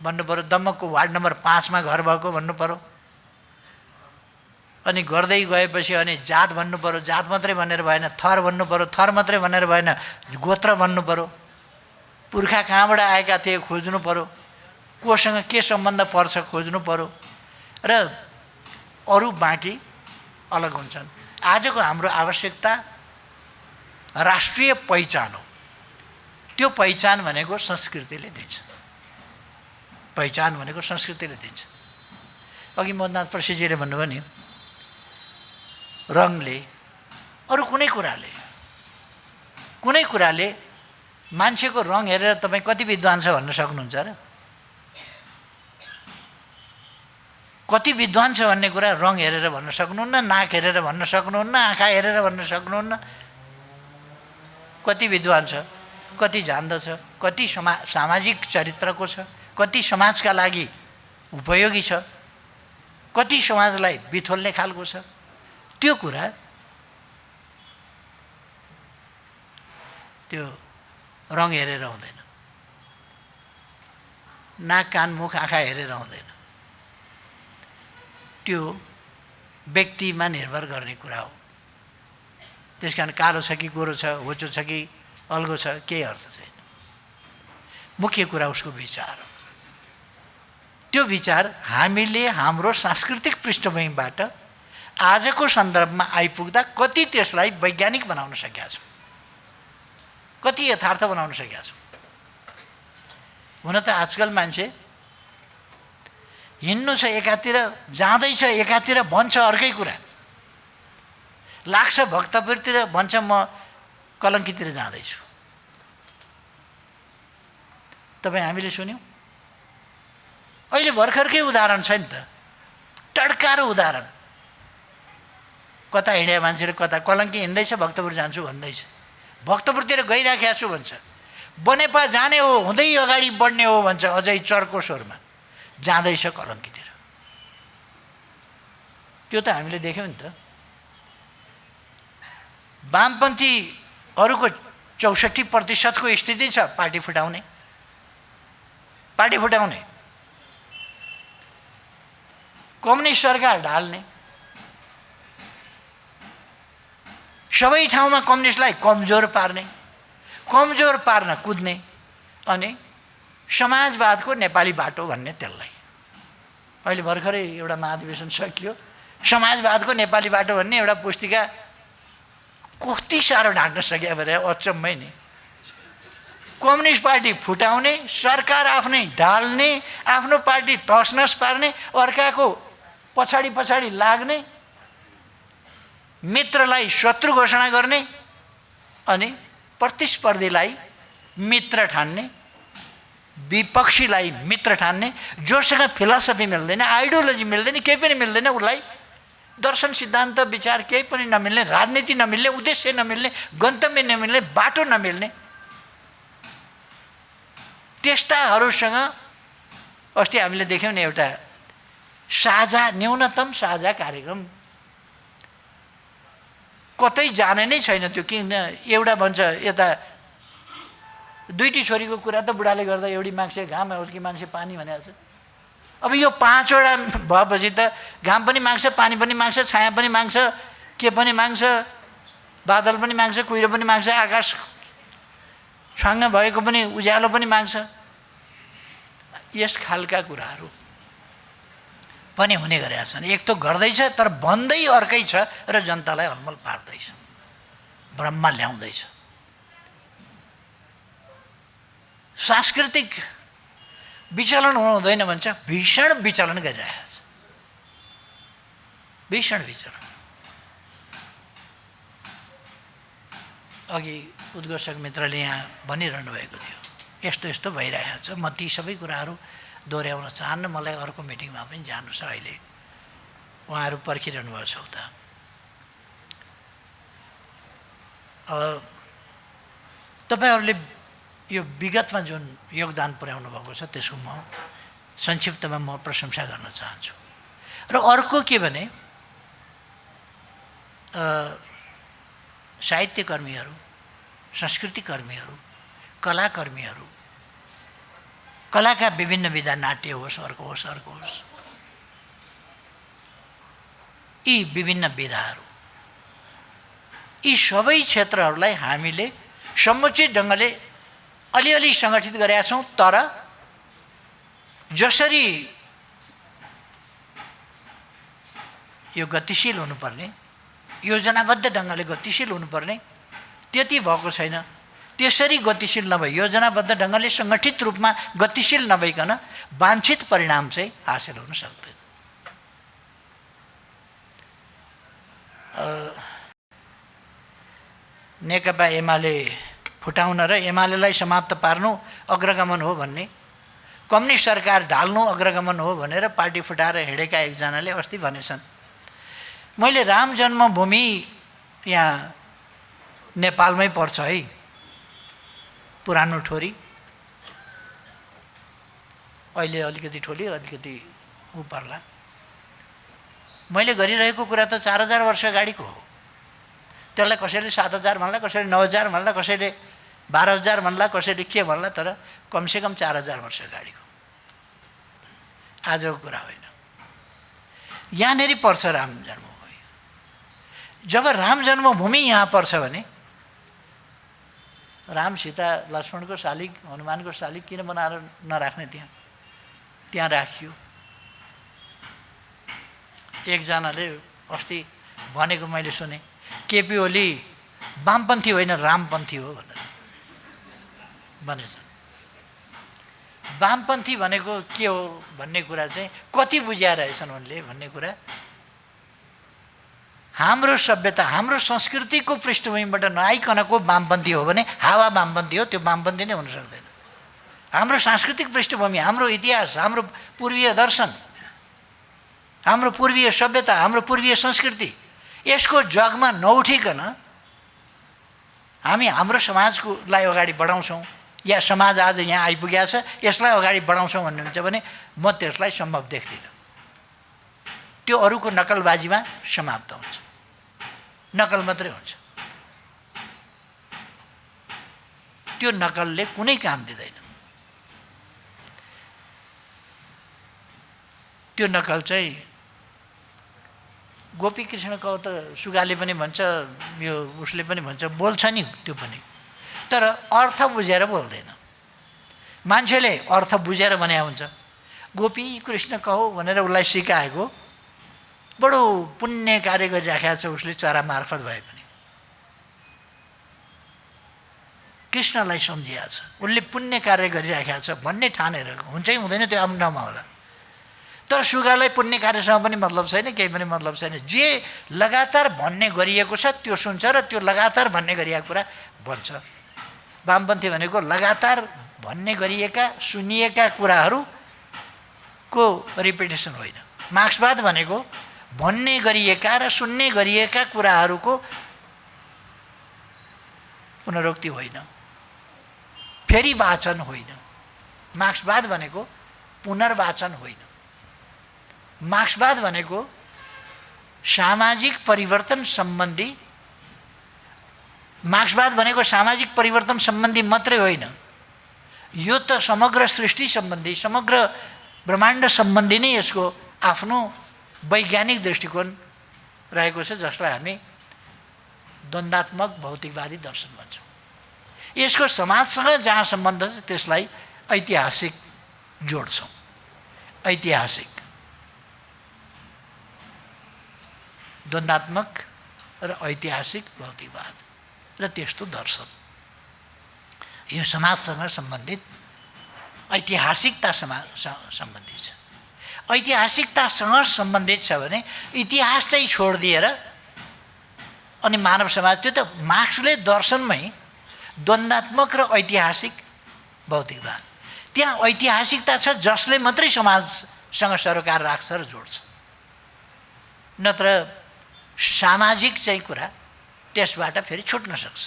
भन्नु पर्यो, दमकको वार्ड नम्बर 5 मा घर भएको भन्नु पर्यो। अनि गर्दै गएपछि अनि जात भन्नु पर्यो, जात मात्रै भनेर भएन, थर भन्नु पर्यो, थर मात्रै भनेर भएन, गोत्र भन्नु पर्यो, पुर्खा कहाँबाट आएका थिए खोज्नु पर्यो, कोसँग के सम्बन्ध पर्छ खोज्नु पर्यो, र अरू बाँकी अलग हुन्छन्। आजको हाम्रो आवश्यकता राष्ट्रिय पहिचान हो। त्यो पहिचान भनेको संस्कृतिले दिन्छ, पहिचान भनेको संस्कृतिले दिन्छ। अघि मोहननाथ प्रसादजीले भन्नुभयो नि, रङले, अरू कुनै कुराले मान्छेको रङ हेरेर तपाईँ कति विद्वान छ भन्न सक्नुहुन्छ र? कति विद्वान छ भन्ने कुरा रङ हेरेर भन्न सक्नुहुन्न, नाक हेरेर भन्न सक्नुहुन्न, आँखा हेरेर भन्न सक्नुहुन्न। कति विद्वान छ, कति जान्दछ, कति सामाजिक चरित्रको छ, कति समाजका लागि उपयोगी छ, कति समाजलाई बिथोल्ने खालको छ, त्यो कुरा त्यो रङ हेरेर हुँदैन, नाक कान मुख आँखा हेरेर हुँदैन। त्यो व्यक्तिमा निर्भर गर्ने कुरा हो। त्यस कारण कालो छ कि गोरो छ, होचो छ कि अल्गो छ, केही अर्थ छैन। मुख्य कुरा उसको विचार हो। त्यो विचार हामीले हाम्रो सांस्कृतिक पृष्ठभूमिबाट आजको सन्दर्भमा आइपुग्दा कति त्यसलाई वैज्ञानिक बनाउन सकेका छौँ, कति यथार्थ बनाउन सकेका छौँ। हुन त आजकल मान्छे हिँड्नु छ एकातिर, जाँदैछ एकातिर, भन्छ अर्कै कुरा, लाग्छ भक्तपुरतिर, भन्छ म कलङ्कीतिर जाँदैछु। तपाईँ हामीले सुन्यौँ। अहिले भर्खरकै उदाहरण छ नि त, टड्कारो उदाहरण। कता हिँडे मान्छेले कता, कलङ्की हिँड्दैछ भक्तपुर जान्छु भन्दैछ, भक्तपुरतिर गइराखेको छु भन्छ, बनेपा जाने हो, हुँदै अगाडि बढ्ने हो भन्छ अझै चर्को स्वरमा, जाँदैछ कलङ्कीतिर। त्यो त हामीले देख्यौँ नि त। वामपन्थीहरूको 64% स्थिति छ पार्टी फुटाउने, पार्टी फुटाउने, कम्युनिस्ट सरकार ढाल्ने, सबै ठाउँमा कम्युनिस्टलाई कमजोर पार्ने, कमजोर पार्न कुद्ने, अनि समाजवादको नेपाली बाटो भन्ने त्यसलाई। अहिले भर्खरै एउटा महाधिवेशन सकियो, समाजवादको नेपाली बाटो भन्ने एउटा पुस्तिका कति साह्रो ढाँट्न सक्यो भने अचम्मै नि। कम्युनिस्ट पार्टी फुटाउने, सरकार आफ्नै ढाल्ने, आफ्नो पार्टी तसनस पार्ने, अर्काको पछाडि पछाडि लाग्ने, मित्रलाई शत्रु घोषणा गर्ने, अनि प्रतिस्पर्धीलाई मित्र ठान्ने, विपक्षीलाई मित्र ठान्ने, जोसँग फिलोसफी मिल्दैन, आइडियोलोजी मिल्दैन, केही पनि मिल्दैन, उसलाई दर्शन सिद्धान्त विचार केही पनि नमिल्ने, राजनीति नमिल्ने, उद्देश्य नमिल्ने, गन्तव्य नमिल्ने, बाटो नमिल्ने, त्यस्ताहरूसँग अस्ति हामीले देख्यौँ नि एउटा साझा, न्यूनतम साझा कार्यक्रम कतै जाने नै छैन। त्यो किन एउटा भन्छ यता दुईटी छोरीको कुरा त बुढाले गर्दा एउटी माग्छे घाम, अर्की मान्छे पानी भनेको छ। अब यो 5वटा भएपछि त घाम पनि माग्छ, पानी पनि माग्छ, छाया पनि माग्छ, के पनि माग्छ, बादल पनि माग्छ, कुहिरो पनि माग्छ, आकाश छाङ्ग भएको पनि उज्यालो पनि माग्छ। यस खालका कुराहरू पनि हुने गरेका छन्। एक त गर्दैछ तर भन्दै अर्कै छ र जनतालाई अलमल पार्दैछ, भ्रममा ल्याउँदैछ। सांस्कृतिक विचलन हुनु हुँदैन भन्छ, भीषण विचलन गरिरहेको छ, भीषण विचलन। अघि उद्घोषक मित्रले यहाँ भनिरहनु भएको थियो, यस्तो यस्तो भइरहेको छ। म ती सबै कुराहरू दोहोऱ्याउन चाहन्न, मलाई अर्को मिटिङमा पनि जानु छ। अहिले उहाँहरू पर्खिरहनु भएको छ उता। तपाईँहरूले यो विगतमा जुन योगदान पुर्याउनु भएको छ त्यसको म संक्षिप्तमा म प्रशंसा गर्न चाहन्छु। र अर्को के भने साहित्यकर्मीहरू, संस्कृतिकर्मीहरू, कलाकर्मीहरू, कलाका विभिन्न विधा, नाट्य होस्, अर्को होस्, अर्को होस्, यी विभिन्न विधाहरू, यी सबै क्षेत्रहरूलाई हामीले समुचित ढङ्गले अलिअलि सङ्गठित गरेका छौँ। तर जसरी यो गतिशील हुनुपर्ने, योजनाबद्ध ढङ्गले गतिशील हुनुपर्ने, त्यति भएको छैन। त्यसरी गतिशील नभई, योजनाबद्ध ढङ्गले सङ्गठित रूपमा गतिशील नभइकन वाञ्छित परिणाम चाहिँ हासिल हुन सक्दैन। नेकपा एमाले फुटाउन र एमालेलाई समाप्त पार्नु अग्रगमन हो भन्ने, कम्युनिस्ट सरकार ढाल्नु अग्रगमन हो भनेर पार्टी फुटाएर हिँडेका एकजनाले अस्ति भनेछन्। मैले राम जन्मभूमि यहाँ नेपालमै पर्छ है, पुरानो ठोरी, अहिले अलिकति ठोली अलिकति उ पर्ला। मैले गरिरहेको कुरा त 4000 वर्ष अगाडिको हो। त्यसलाई कसैले 7000 भन्ला, कसैले 9000 भन्ला, कसैले 12000 भन्ला, कसैले के भन्ला, तर कमसेकम 4000 वर्ष अगाडिको, आजको कुरा होइन। यहाँनिर पर्छ राम जन्मभूमि। जब राम जन्मभूमि यहाँ पर्छ भने राम सीता लक्ष्मणको शालिग हनुमानको शालिग किन बनाएर नराख्ने? त्यहाँ राखियो। एकजनाले अस्ति भनेको मैले सुने, केपी ओली वामपन्थी होइन रामपन्थी हो भनेर भनेछ। वामपन्थी भनेको के हो भन्ने कुरा चाहिँ कति बुझिया रहेछन् उनले भन्ने कुरा हाम्रो सभ्यता हाम्रो संस्कृतिको पृष्ठभूमिबाट नआइकनको वामपन्थी हो भने हावा वामपन्थी हो, त्यो वामपन्थी नै हुन सक्दैन। हाम्रो सांस्कृतिक पृष्ठभूमि, हाम्रो इतिहास, हाम्रो पूर्वीय दर्शन, हाम्रो पूर्वीय सभ्यता, हाम्रो पूर्वीय संस्कृति, यसको जगमा नउठिकन हामी हाम्रो समाजलाई अगाडि बढाउँछौँ या समाज आज यहाँ आइपुगेको छ यसलाई अगाडि बढाउँछौँ भन्नुहुन्छ भने म त्यसलाई सम्भव देख्दिनँ। त्यो अरूको नकलबाजीमा समाप्त हुन्छ, नकल मात्रै हुन्छ। त्यो नकलले कुनै काम दिँदैन। त्यो नकल चाहिँ गोपी कृष्ण कौ त सुगाले पनि भन्छ, यो उसले पनि भन्छ, बोल्छ नि त्यो पनि, तर अर्थ बुझेर बोल्दैन। मान्छेले अर्थ बुझेर भने हुन्छ। गोपी कृष्ण कहो भनेर उसलाई सिकाएको बडो पुण्य कार्य गरिराखेको छ उसले, चरा मार्फत भए पनि कृष्णलाई सम्झिएको छ, उसले पुण्य कार्य गरिराखेको छ भन्ने ठानेर हुन्छै हुँदैन, त्यो आफ्नो ठाउँमा होला। तर सुगालाई पुण्य कार्यसँग पनि मतलब छैन, केही पनि मतलब छैन। जे लगातार भन्ने गरिएको छ त्यो सुन्छ र त्यो लगातार भन्ने गरिएको कुरा भन्छ। वामपन्थी भनेको लगातार भन्ने गरिएका सुनिएका कुराहरूको रिपिटेसन होइन। मार्क्सवाद भनेको भन्ने गरिएका र सुन्ने गरिएका कुराहरूको पुनरुक्ति होइन, फेरि वाचन होइन। मार्क्सवाद भनेको पुनर्वाचन होइन। मार्क्सवाद भनेको सामाजिक परिवर्तन सम्बन्धी, मार्क्सवाद भनेको सामाजिक परिवर्तन सम्बन्धी मात्रै होइन, यो त समग्र सृष्टि सम्बन्धी, समग्र ब्रह्माण्ड सम्बन्धी नै यसको आफ्नो वैज्ञानिक दृष्टिकोण रहेको छ, जसलाई हामी द्वन्द्वात्मक भौतिकवादी दर्शन भन्छौँ। यसको समाजसँग जहाँ सम्बन्ध छ त्यसलाई ऐतिहासिक जोड्छौँ। ऐतिहासिक द्वन्द्वात्मक र ऐतिहासिक भौतिकवाद र त्यस्तो दर्शन, यो समाजसँग सम्बन्धित ऐतिहासिकता सम्बन्धित छ। ऐतिहासिकतासँग सम्बन्धित छ भने इतिहास चाहिँ छोडिदिएर अनि मानव समाज, त्यो त मार्क्सले दर्शनमै द्वन्द्वात्मक र ऐतिहासिक भौतिकवाद, त्यहाँ ऐतिहासिकता छ जसले मात्रै समाजसँग सरोकार राख्छ र जोड्छ, नत्र सामाजिक चाहिँ कुरा त्यसबाट फेरि छुट्न सक्छ।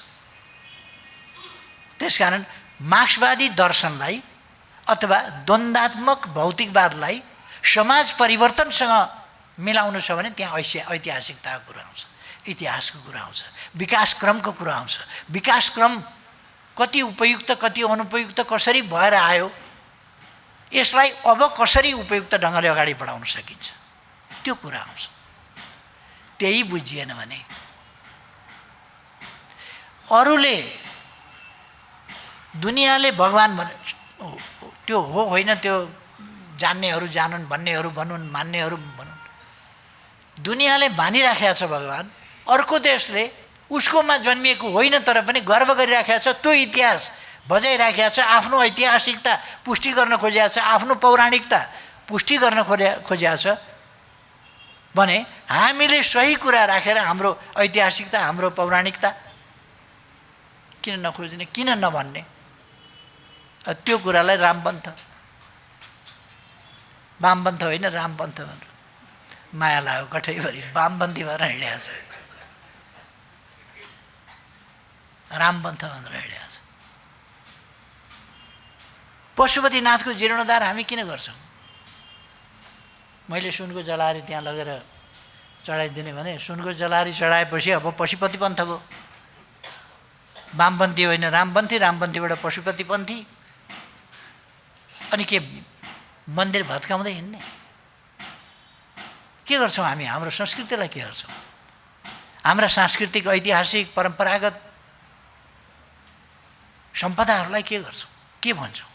त्यसकारण मार्क्सवादी दर्शनलाई अथवा द्वन्द्वात्मक भौतिकवादलाई समाज परिवर्तनसँग मिलाउनु छ भने त्यहाँ ऐतिहासिकताको कुरा आउँछ, इतिहासको कुरा आउँछ, विकास क्रमको कुरा आउँछ। विकास क्रम कति उपयुक्त कति अनुपयुक्त कसरी भएर आयो, यसलाई अब कसरी उपयुक्त ढङ्गले अगाडि बढाउन सकिन्छ, त्यो कुरा आउँछ। त्यही बुझिएन भने अरूले दुनियाँले भगवान भने त्यो हो होइन, त्यो जान्नेहरू जानुन्, भन्नेहरू भनुन्, मान्नेहरू भनुन्। दुनियाँले मानिराखेको छ भगवान, अर्को देशले उसकोमा जन्मिएको होइन तर पनि गर्व गरिराखेको छ, त्यो इतिहास बजाइराखेको छ, आफ्नो ऐतिहासिकता पुष्टि गर्न खोजेको छ, आफ्नो पौराणिकता पुष्टि गर्न खोजेको छ भने हामीले सही कुरा राखेर हाम्रो ऐतिहासिकता हाम्रो पौराणिकता किन नखोज्ने, किन नभन्ने? त्यो कुरालाई वामपन्थ होइन रामपन्थ भनेर माया लाग्यो कठैभरि, वामपन्थी भएर हिँडेको छ, रामपन्थ भनेर हिँडेको छ। पशुपतिनाथको जीर्णोद्धार हामी किन गर्छौँ? मैले सुनको जलारी त्यहाँ लगेर चढाइदिने भने सुनको जलारी चढाएपछि अब पशुपति पन्थ भयो। वामपन्थी होइन रामपन्थी, रामपन्थीबाट पशुपतिपन्थी, अनि के मन्दिर भत्काउँदै हिँड्ने? के गर्छौँ हामी? हाम्रो संस्कृतिलाई के गर्छौँ? हाम्रा सांस्कृतिक ऐतिहासिक परम्परागत सम्पदाहरूलाई के गर्छौँ? के भन्छौँ?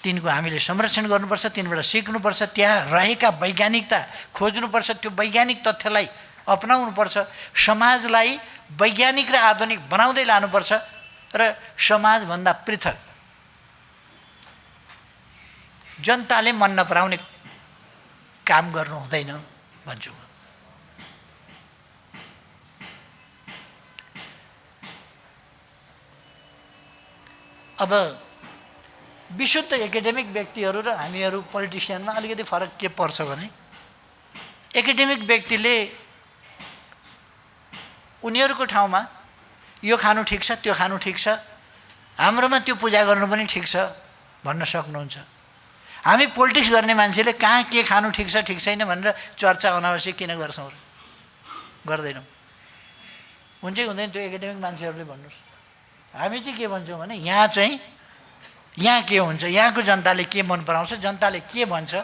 तिनको हामीले संरक्षण गर्नुपर्छ, तिनबाट सिक्नुपर्छ, त्यहाँ रहेका वैज्ञानिकता खोज्नुपर्छ, त्यो वैज्ञानिक तथ्यलाई अपनाउनुपर्छ, समाजलाई वैज्ञानिक र आधुनिक बनाउँदै लानुपर्छ र समाजभन्दा पृथक जनताले मन नपराउने काम गर्नु हुँदैन भन्छु। अब विशुद्ध एकाडेमिक व्यक्तिहरू र हामीहरू पोलिटिसियनमा अलिकति फरक के पर्छ भने, एकाडेमिक व्यक्तिले उनीहरूको ठाउँमा यो खानु ठिक छ, त्यो खानु ठिक छ, हाम्रोमा त्यो पूजा गर्नु पनि ठिक छ भन्न सक्नुहुन्छ। हामी पोलिटिक्स गर्ने मान्छेले कहाँ के खानु ठिक छ ठिक छैन भनेर चर्चा अनावश्यक किन गर्छौँ? गर्दैनौँ। हुन्छ कि हुँदैन त्यो एकाडेमिक मान्छेहरूले भन्नुहोस्। हामी चाहिँ के भन्छौँ भने यहाँ के हुन्छ, यहाँको जनताले के मन पराउँछ, जनताले के भन्छ,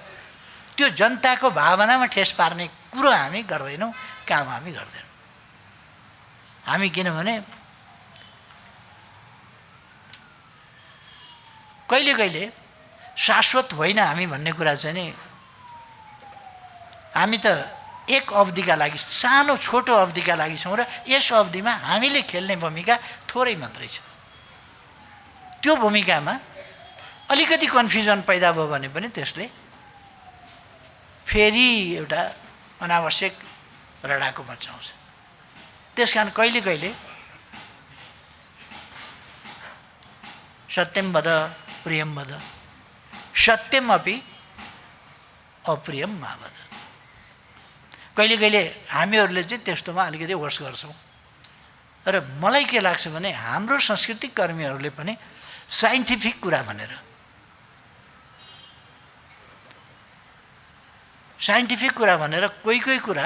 त्यो जनताको भावनामा ठेस पार्ने कुरो हामी गर्दैनौँ, काम हामी गर्दैनौँ। हामी किनभने कहिले कहिले शाश्वत होइन हामी भन्ने कुरा चाहिँ नि, हामी त एक अवधिका लागि, सानो छोटो अवधिका लागि छौँ र यस अवधिमा हामीले खेल्ने भूमिका थोरै मात्रै छ। त्यो भूमिकामा अलिकति कन्फ्युजन पैदा भयो भने पनि त्यसले फेरि एउटा अनावश्यक रडाको मचाउँछ। त्यस कारण कहिले कहिले सत्यम वद प्रियम वद, सत्यम अपि अप्रियम मा वद। कहिले कहिले हामीहरूले चाहिँ त्यस्तोमा अलिकति होस् गर्छौँ। र मलाई के लाग्छ भने हाम्रो सांस्कृतिक कर्मीहरूले पनि साइन्टिफिक कुरा भनेर, साइन्टिफिक कुरा भनेर कोही कुरा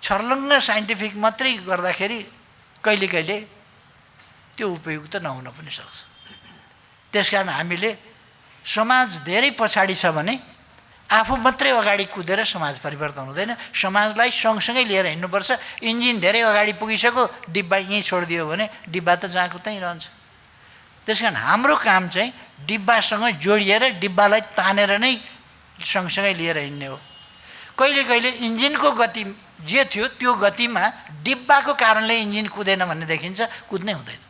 छर्लङ्ग साइन्टिफिक मात्रै गर्दाखेरि कहिले कहिले त्यो उपयुक्त नहुन पनि सक्छ। त्यसकारण हामीले समाज धेरै पछाडि छ भने आफू मात्रै अगाडि कुदेर समाज परिवर्तन हुँदैन, समाजलाई सँगसँगै लिएर हिँड्नुपर्छ। इन्जिन धेरै अगाडि पुगिसक्यो, डिब्बा यहीँ छोडिदियो भने डिब्बा त जहाँको त्यहीँ रहन्छ। त्यसकारण हाम्रो काम चाहिँ डिब्बासँग जोडिएर डिब्बालाई तानेर नै सँगसँगै लिएर हिँड्ने हो। कहिले कहिले इन्जिनको गति जे थियो त्यो गतिमा डिब्बाको कारणले इन्जिन कुदेन भन्ने देखिन्छ, कुद्नै हुँदैन।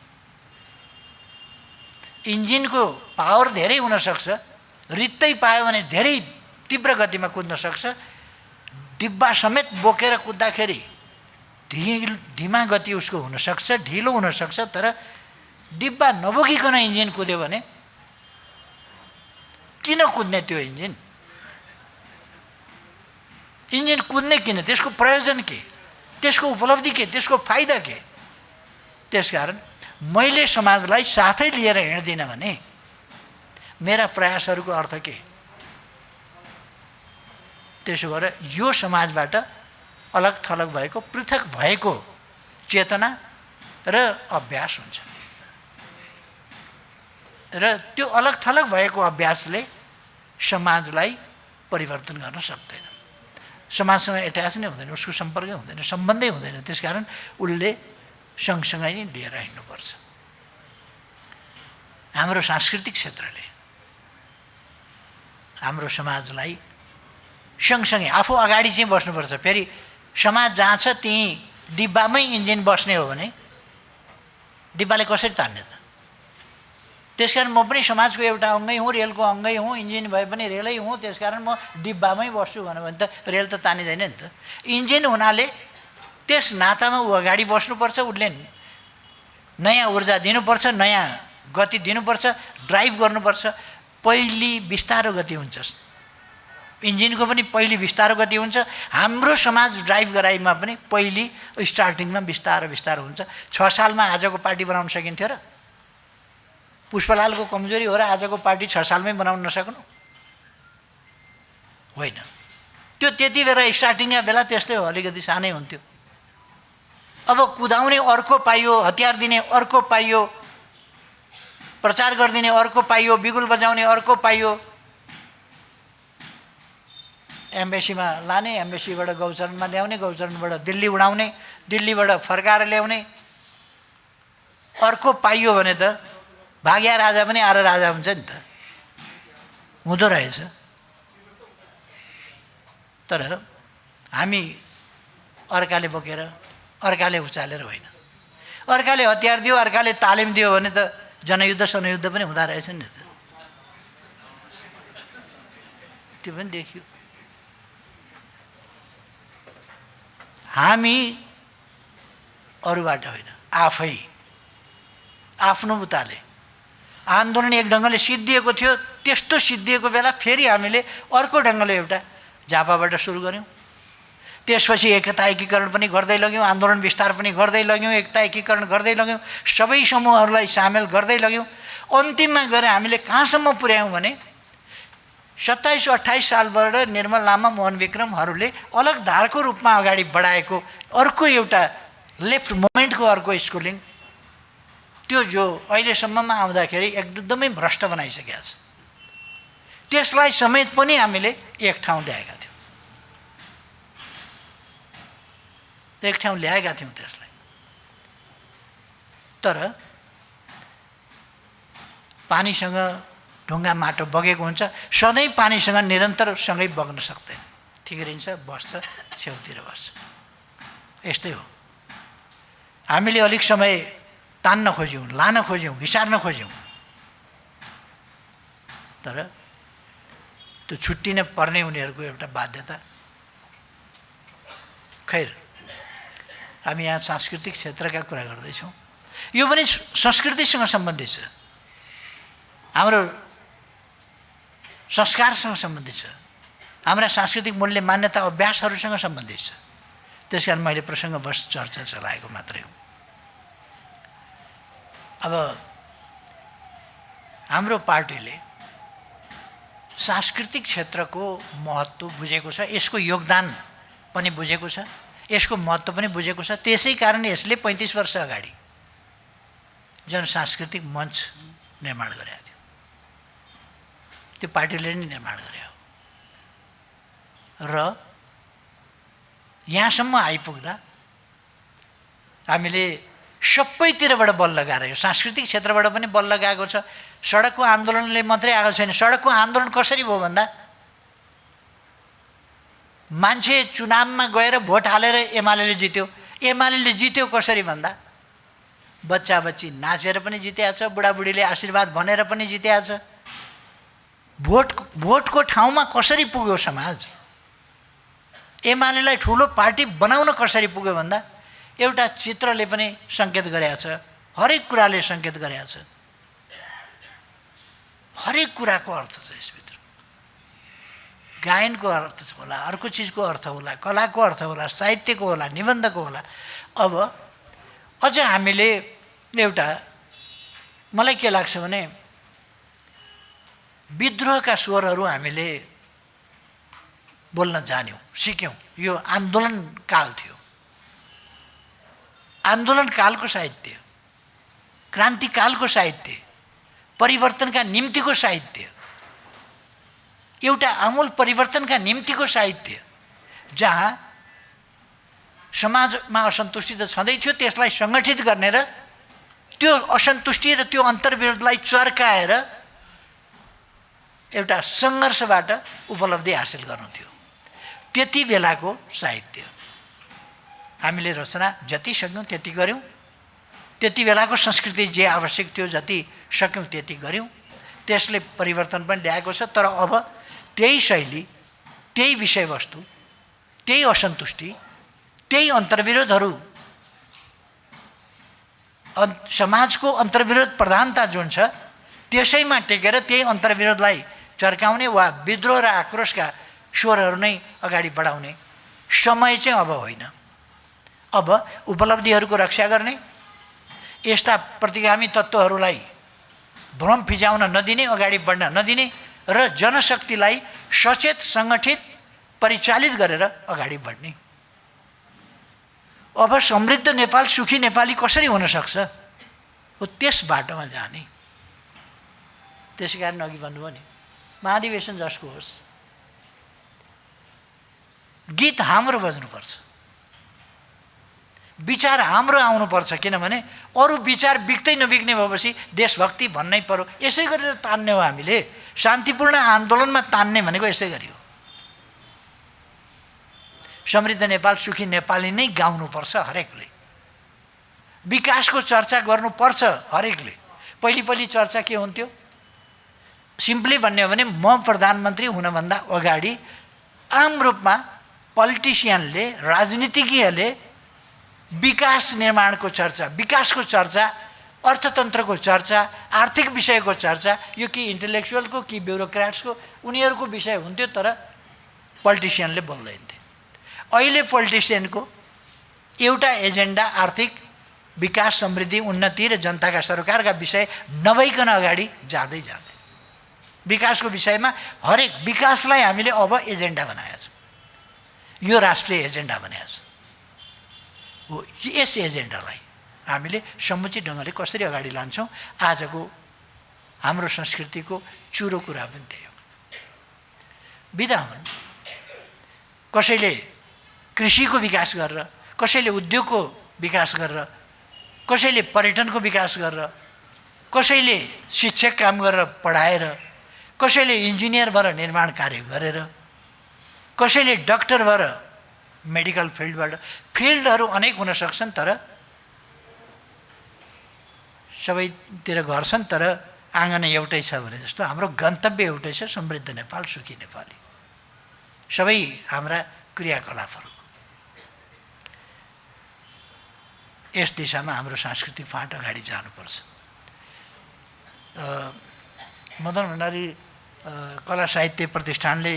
इन्जिनको पावर धेरै हुनसक्छ, रित्तै पायो भने धेरै तीव्र गतिमा कुद्न सक्छ। डिब्बा समेत बोकेर कुद्दाखेरि धीमा गति उसको हुनसक्छ, ढिलो हुनसक्छ, तर डिब्बा नबोकिकन इन्जिन कुद्यो भने किन कुद्ने त्यो इन्जिन? इन्जिन कुद्ने किन? त्यसको प्रयोजन के? त्यसको उपलब्धि के? त्यसको फाइदा के? त्यसकारण मैले समाजलाई साथै लिएर हिँड्दिनँ भने मेरा प्रयासहरूको अर्थ के? त्यसो गरेर यो समाजबाट अलग थलग भएको, पृथक भएको चेतना र अभ्यास हुन्छ। र त्यो अलग थलग भएको अभ्यासले समाजलाई परिवर्तन गर्न सक्दैन। समाजसँग एट्याच नै हुँदैन, उसको सम्पर्कै हुँदैन, सम्बन्धै हुँदैन। त्यसकारण उसले सँगसँगै नै लिएर हिँड्नुपर्छ। हाम्रो सांस्कृतिक क्षेत्रले हाम्रो समाजलाई सँगसँगै आफू अगाडि चाहिँ बस्नुपर्छ। फेरि समाज जहाँ छ त्यहीँ डिब्बामै इन्जिन बस्ने हो भने डिब्बाले कसरी तान्ने त? त्यसकारण म पनि समाजको एउटा अङ्गै हुँ, रेलको अङ्गै हुँ, इन्जिन भए पनि रेलै हुँ। त्यसकारण म डिब्बामै बस्छु भने त रेल त तानिँदैन नि त। इन्जिन हुनाले त्यस नातामा ऊ अगाडि बस्नुपर्छ, उसले नयाँ ऊर्जा दिनुपर्छ, नयाँ गति दिनुपर्छ, ड्राइभ गर्नुपर्छ। पहिले बिस्तारो गति हुन्छ, इन्जिनको पनि पहिले बिस्तारो गति हुन्छ। हाम्रो समाज ड्राइभ गराइमा पनि पहिले स्टार्टिङमा बिस्तारो बिस्तारो हुन्छ। 6 सालमा आजको पार्टी बनाउन सकिन्थ्यो र? पुष्पलालको कमजोरी हो र आजको पार्टी 6 सालमै बनाउन नसक्नु? होइन। त्यो त्यति बेला स्टार्टिङका बेला त्यस्तै हो, अलिकति सानै हुन्थ्यो। अब कुदाउने अर्को पाइयो, हतियार दिने अर्को पाइयो, प्रचार गरिदिने अर्को पाइयो, बिगुल बजाउने अर्को पाइयो। एम्बेसीमा लाने, एम्बेसीबाट गौचरणमा ल्याउने, गौचरणबाट दिल्ली उडाउने, दिल्लीबाट फर्काएर ल्याउने। अर्को पाइयो भने त भाग्या राजा पनि आएर राजा हुन्छ नि त, हुँदो रहेछ। तर हामी अर्काले बोकेर, अर्काले उचालेर होइन, अर्काले हतियार दियो, अर्काले तालिम दियो भने त जनयुद्ध सनयुद्ध पनि हुँदो रहेछ नि त, त्यो पनि देखियो। हामी अरूबाट होइन, आफै आफ्नो बुताले आन्दोलन एक ढङ्गले सिद्धिएको थियो। त्यस्तो सिद्धिएको बेला फेरि हामीले अर्को ढङ्गले एउटा झापाबाट सुरु गऱ्यौँ। त्यसपछि एकता एकीकरण पनि गर्दै लग्यौँ, आन्दोलन विस्तार पनि गर्दै लग्यौँ, एकता एकीकरण गर्दै लग्यौँ, सबै समूहहरूलाई सामेल गर्दै लग्यौँ। अन्तिममा गएर हामीले कहाँसम्म पुर्यायौँ भने 27-28 सालबाट निर्मल लामा, मोहन विक्रमहरूले अलग धारको रूपमा अगाडि बढाएको अर्को एउटा लेफ्ट मुभमेन्टको अर्को स्कुलिङ, त्यो जो अहिलेसम्ममा आउँदाखेरि एकदमै भ्रष्ट बनाइसकेको छ, त्यसलाई समेत पनि हामीले एक ठाउँ ल्याएका थियौँ, एक ठाउँ ल्याएका थियौँ त्यसलाई। तर पानीसँग ढुङ्गा माटो बगेको हुन्छ, सधैँ पानीसँग निरन्तर सँगै बग्न सक्दैन, ठिक्रिन्छ, बस्छ, छेउतिर बस्छ, यस्तै हो। हामीले अलिक समय तान्न खोज्यौँ, लान खोज्यौँ, घिसार्न खोज्यौँ, तर त्यो छुट्टिन पर्ने उनीहरूको एउटा बाध्यता। खैर, हामी यहाँ सांस्कृतिक क्षेत्रका कुरा गर्दैछौँ, यो पनि संस्कृतिसँग सम्बन्धित छ, हाम्रो संस्कारसँग सम्बन्धित छ, हाम्रा सांस्कृतिक मूल्य मान्यता अभ्यासहरूसँग सम्बन्धित छ। त्यस कारण मैले प्रसङ्गवश चर्चा चलाएको मात्रै हो। अब हाम्रो पार्टीले सांस्कृतिक क्षेत्रको महत्त्व बुझेको छ, यसको योगदान पनि बुझेको छ, यसको महत्त्व पनि बुझेको छ। त्यसै कारण यसले 35 वर्ष अगाडि जनसांस्कृतिक मञ्च निर्माण गरेको थियो, त्यो पार्टीले नै निर्माण गरे हो। र यहाँसम्म आइपुग्दा हामीले सबैतिरबाट बल लगाएर, यो सांस्कृतिक क्षेत्रबाट पनि बल लगाएको छ। सडकको आन्दोलनले मात्रै आएको छैन। सडकको आन्दोलन कसरी भयो भन्दा, मान्छे चुनावमा गएर भोट हालेर एमाले जित्यो। एमाले जित्यो कसरी भन्दा, बच्चा बच्ची नाचेर पनि जितेको छ, बुढाबुढीले आशीर्वाद भनेर पनि जितेको छ। भोटको ठाउँमा कसरी पुग्यो समाज, एमालेलाई ठुलो पार्टी बनाउन कसरी पुग्यो भन्दा, एउटा चित्रले पनि सङ्केत गरेको छ, हरेक कुराले सङ्केत गरेको छ, हरेक कुराको अर्थ छ यसभित्र। गायनको अर्थ होला, अर्को चिजको अर्थ होला, कलाको अर्थ होला, साहित्यको होला, निबन्धको होला। अब अझ हामीले एउटा, मलाई के लाग्छ भने विद्रोहका स्वरहरू हामीले बोल्न जान्यौँ, सिक्यौँ। यो आन्दोलन काल थियो, आन्दोलन कालको साहित्य, क्रान्तिकालको साहित्य, परिवर्तनका निम्तिको साहित्य, एउटा आमूल परिवर्तनका निम्तिको साहित्य, जहाँ समाजमा असन्तुष्टि त छँदै थियो, त्यसलाई सङ्गठित गर्ने र त्यो असन्तुष्टि र त्यो अन्तर्विरोधलाई चर्काएर एउटा सङ्घर्षबाट उपलब्धि हासिल गर्नु थियो। त्यति बेलाको साहित्य हामीले रचना जति सक्यौँ त्यति गऱ्यौँ, त्यति बेलाको संस्कृति जे आवश्यक थियो जति सक्यौँ त्यति गऱ्यौँ। त्यसले परिवर्तन पनि ल्याएको छ। तर अब त्यही शैली, त्यही विषयवस्तु, त्यही असन्तुष्टि, त्यही अन्तर्विरोधहरू, समाजको अन्तर्विरोध प्रधानता जुन छ, त्यसैमा टेकेर त्यही अन्तर्विरोधलाई चर्काउने वा विद्रोह र आक्रोशका स्वरहरू नै अगाडि बढाउने समय चाहिँ अब होइन। अब उपलब्धिहरूको रक्षा गर्ने, यस्ता प्रतिगामी तत्त्वहरूलाई भ्रम फिजाउन नदिने, अगाडि बढ्न नदिने र जनशक्तिलाई सचेत, सङ्गठित, परिचालित गरेर अगाडि बढ्ने। अब समृद्ध नेपाल, सुखी नेपाली कसरी हुन सक्छ हो, त्यस बाटोमा जाने। त्यसै कारण अघि भन्नुभयो नि, महाधिवेशन जसको होस्, गीत हाम्रो बज्नुपर्छ, विचार हाम्रो आउनुपर्छ। किनभने अरू विचार बिक्दै नबिक्ने भएपछि देशभक्ति भन्नै पर्यो। यसै गरेर तान्ने हो हामीले। शान्तिपूर्ण आन्दोलनमा तान्ने भनेको यसै गरी हो। समृद्ध नेपाल सुखी नेपाली नै गाउनुपर्छ हरेकले। विकासको चर्चा गर्नुपर्छ हरेकले। पहिले चर्चा के हुन्थ्यो? सिम्पली भन्ने हो भने म प्रधानमन्त्री हुनभन्दा अगाडि आम रूपमा पोलिटिसियनले, राजनीतिज्ञले विकास निर्माणको चर्चा, विकासको चर्चा, अर्थतन्त्रको चर्चा, आर्थिक विषयको चर्चा, यो कि इन्टेलेक्चुअलको कि ब्युरोक्राट्सको उनीहरूको विषय हुन्थ्यो, तर पोलिटिसियनले बोल्दैन्थे। अहिले पोलिटिसियनको एउटा एजेन्डा आर्थिक विकास, समृद्धि, उन्नति र जनताका सरकारका विषय नभइकन अगाडि जाँदै विकासको विषयमा हरेक विकासलाई हामीले अब एजेन्डा बनाएको छ। यो राष्ट्रिय एजेन्डा बनाएको छ हो। यस एजेन्डालाई हामीले समुचित ढङ्गले कसरी अगाडि लान्छौँ, आजको हाम्रो संस्कृतिको चुरो कुरा पनि त्यही हो। बिदा हुन्। कसैले कृषिको विकास गरेर, कसैले उद्योगको विकास गरेर, कसैले पर्यटनको विकास गरेर, कसैले शिक्षक काम गरेर पढाएर, कसैले इन्जिनियर भएर निर्माण कार्य गरेर, कसैले डक्टर भएर मेडिकल फिल्डबाट, फिल्डहरू अनेक हुन सक्छन्, तर सबैतिर घर छन्, तर आँगन एउटै छ भने जस्तो हाम्रो गन्तव्य एउटै छ, समृद्ध नेपाल सुखी नेपाली। सबै हाम्रा क्रियाकलापहरू यस दिशामा हाम्रो सांस्कृतिक फाँट अगाडि जानुपर्छ। मदन भण्डारी कला साहित्य प्रतिष्ठानले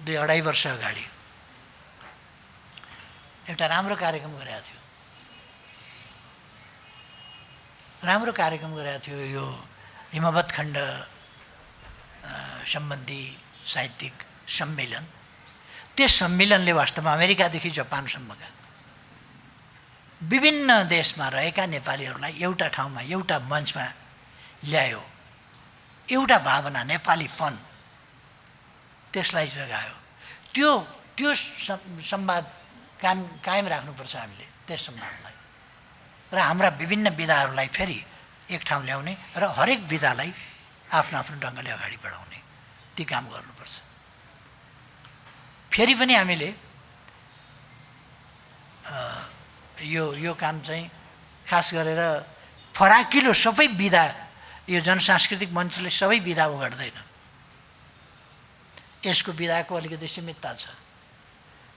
2-2.5 वर्ष अगाडि एउटा राम्रो कार्यक्रम गरेको थियो। यो हिमवत् खण्ड सम्बन्धी साहित्यिक सम्मेलन। त्यस सम्मेलनले वास्तवमा अमेरिकादेखि जापानसम्मका विभिन्न देशमा रहेका नेपालीहरूलाई एउटा ठाउँमा, एउटा मञ्चमा ल्यायो। एउटा भावना, नेपालीपन, त्यसलाई जगायो। त्यो संवाद कायम राख्नुपर्छ हामीले, त्यस संवादलाई। र हाम्रा विभिन्न विधाहरूलाई फेरि एक ठाउँ ल्याउने र हरेक विधालाई आफ्नो आफ्नो ढङ्गले अगाडि बढाउने, ती काम गर्नुपर्छ। फेरि पनि हामीले यो काम चाहिँ खास गरेर फराकिलो सबै विधा, यो जनसांस्कृतिक मञ्चले सबै विधा उगाड्दैन। यसको विधाको अलिकति सीमितता छ,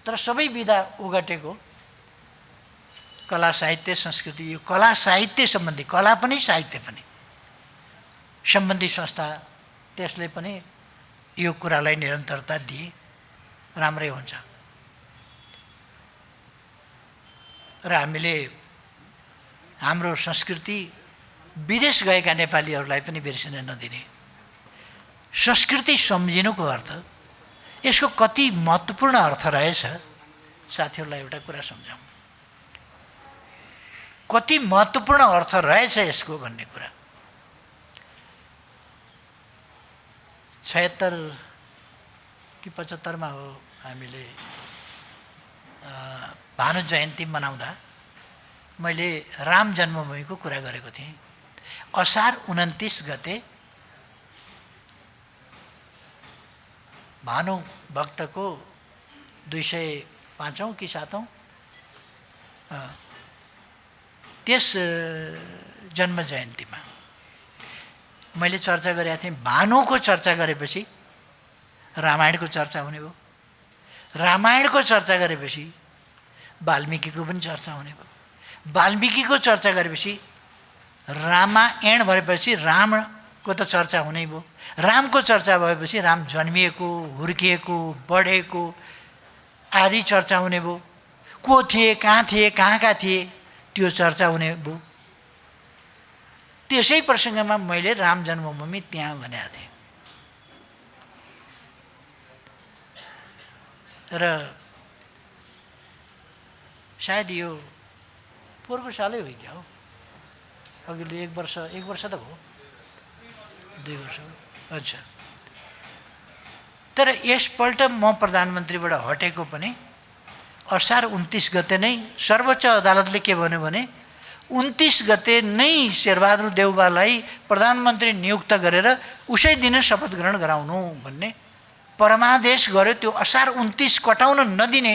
तर सबै विधा उगटेको कला साहित्य संस्कृति, यो कला साहित्य सम्बन्धी, कला पनि साहित्य पनि सम्बन्धी संस्था, त्यसले पनि यो कुरालाई निरन्तरता दिए राम्रै हुन्छ। र हामीले हाम्रो संस्कृति विदेश गएका नेपालीहरूलाई पनि बिर्सिन नदिने। संस्कृति सम्झिनुको अर्थ, यसको कति महत्त्वपूर्ण अर्थ रहेछ, साथीहरूलाई एउटा कुरा सम्झाउँ। कति महत्त्वपूर्ण अर्थ रहेछ यसको भन्ने कुरा। 76 कि 75 मा हो, हामीले भानु जयन्ती मनाउँदा मैले राम जन्मभूमिको कुरा गरेको थिएँ। असार 29 गते भानु भक्तको 205औं कि 7औं त्यस जन्म जयन्तीमा मैले चर्चा गरेको थिएँ। भानुको चर्चा गरेपछि रामायणको चर्चा हुने भयो, रामायणको चर्चा गरेपछि वाल्मीकिको पनि चर्चा हुने भयो, वाल्मीकिको चर्चा गरेपछि रामायण भएपछि रामको त चर्चा हुनै भयो, रामको चर्चा भएपछि राम जन्मिएको, हुर्किएको, बढेको आदि चर्चा हुने भयो। को थिए, कहाँ थिए, कहाँका थिए, त्यो चर्चा हुने भयो। त्यसै प्रसङ्गमा मैले राम जन्मभूमि त्यहाँ भनेको थिएँ। र सायद यो पोहोरको सालै हो क्या हो, अघिल्लो 1 वर्ष, 1 वर्ष त भयो, 2 वर्ष हो। अच्छा, तर यसपल्ट म प्रधानमन्त्रीबाट हटेको पनि असार 29 गते नै सर्वोच्च अदालतले के भन्यो भने 29 गते नै शेरबहादुर देउवालाई प्रधानमन्त्री नियुक्त गरेर उसै दिन शपथ ग्रहण गराउनु भन्ने परमादेश गर्यो। त्यो असार 29 कटाउन नदिने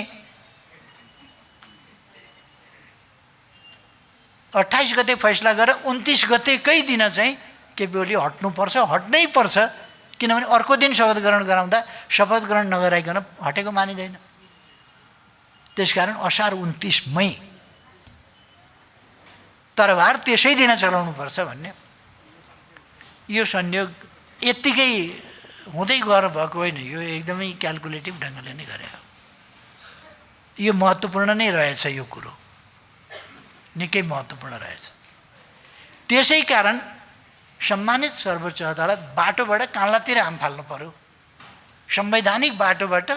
28 गते फैसला गरेर 29 गतेकै दिन चाहिँ केपी ओली हट्नुपर्छ, हट्नै पर्छ, किनभने अर्को दिन शपथ ग्रहण गराउँदा शपथ ग्रहण नगराइकन हटेको मानिँदैन। त्यसकारण असार 29 मै तरबार त्यसै दिन चलाउनुपर्छ भन्ने यो संयोग यत्तिकै हुँदै गएर भएको होइन, यो एकदमै क्यालकुलेटिभ ढङ्गले नै गरे। यो महत्त्वपूर्ण नै रहेछ, यो कुरो निकै महत्त्वपूर्ण रहेछ। त्यसै कारण सम्मानित सर्वोच्च अदालत बाटोबाट कान्लातिर हाम फाल्नु पर्यो। संवैधानिक बाटोबाट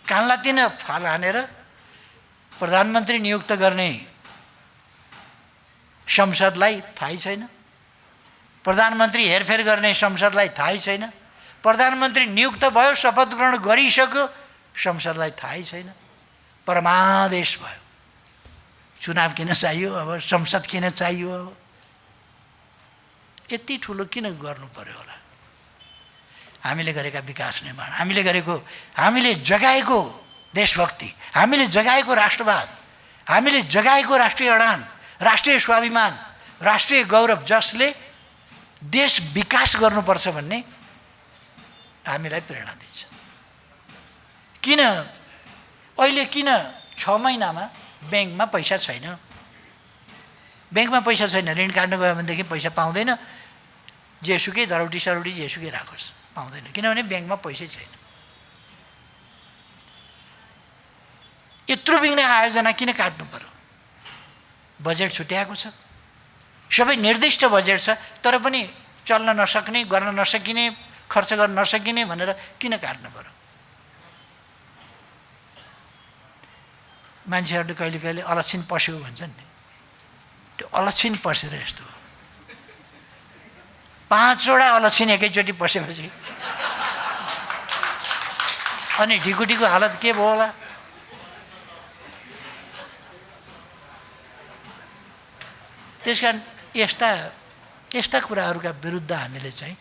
कान्लातिर फाल हानेर प्रधानमन्त्री नियुक्त गर्ने संसदलाई थाहै छैन, प्रधानमन्त्री हेरफेर गर्ने संसदलाई थाहै छैन, प्रधानमन्त्री नियुक्त भयो शपथ ग्रहण गरिसक्यो संसदलाई थाहै छैन, परमादेश भयो। चुनाव किन चाहियो अब, संसद किन चाहियो अब, यति ठुलो किन गर्नु पर्यो होला। हामीले गरेका विकास निर्माण, हामीले जगाएको देशभक्ति, हामीले जगाएको राष्ट्रवाद, हामीले जगाएको राष्ट्रिय अडान, राष्ट्रिय स्वाभिमान, राष्ट्रिय गौरव, जसले देश विकास गर्नुपर्छ भन्ने हामीलाई प्रेरणा दिन्छ। किन अहिले 6 महिनामा ब्याङ्कमा पैसा छैन, ब्याङ्कमा पैसा छैन, ऋण काट्न गयो भनेदेखि पैसा पाउँदैन, जेसुकै धरौटी सरौटी जेसुकै राखोस् पाउँदैन, किनभने ब्याङ्कमा पैसै छैन। यत्रो बिग्ने आयोजना किन काट्नु पर्यो? बजेट छुट्याएको छ, सबै निर्दिष्ट बजेट छ, तर पनि चल्न नसक्ने, गर्न नसकिने, खर्च गर्न नसकिने भनेर किन काट्नु पर्यो? मान्छेहरूले कहिले कहिले अलक्षिन पस्यो भन्छन् नि, त्यो अलक्षिन पसेर यस्तो हो। 5 वटा अलक्षिन एकैचोटि पसेपछि अनि ढिकुटीको हालत के भयो होला? त्यसकारण यस्ता कुराहरूका विरुद्ध हामीले चाहिँ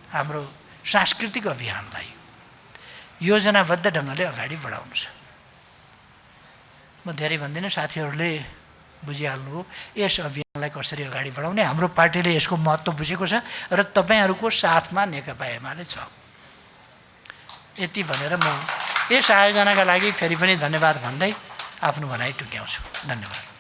हाम्रो सांस्कृतिक अभियानलाई योजनाबद्ध ढङ्गले अगाडि बढाउनु छ। म धेरै भन्दिनँ, साथीहरूले बुझिहाल्नुभयो यस अभियानलाई कसरी अगाडि बढाउने। हाम्रो पार्टीले यसको महत्त्व बुझेको छ र तपाईँहरूको साथमा नेकपा एमाले छ। यति भनेर म यस आयोजनाका लागि फेरि पनि धन्यवाद भन्दै आफ्नो भनाइ टुक्याउँछु। धन्यवाद।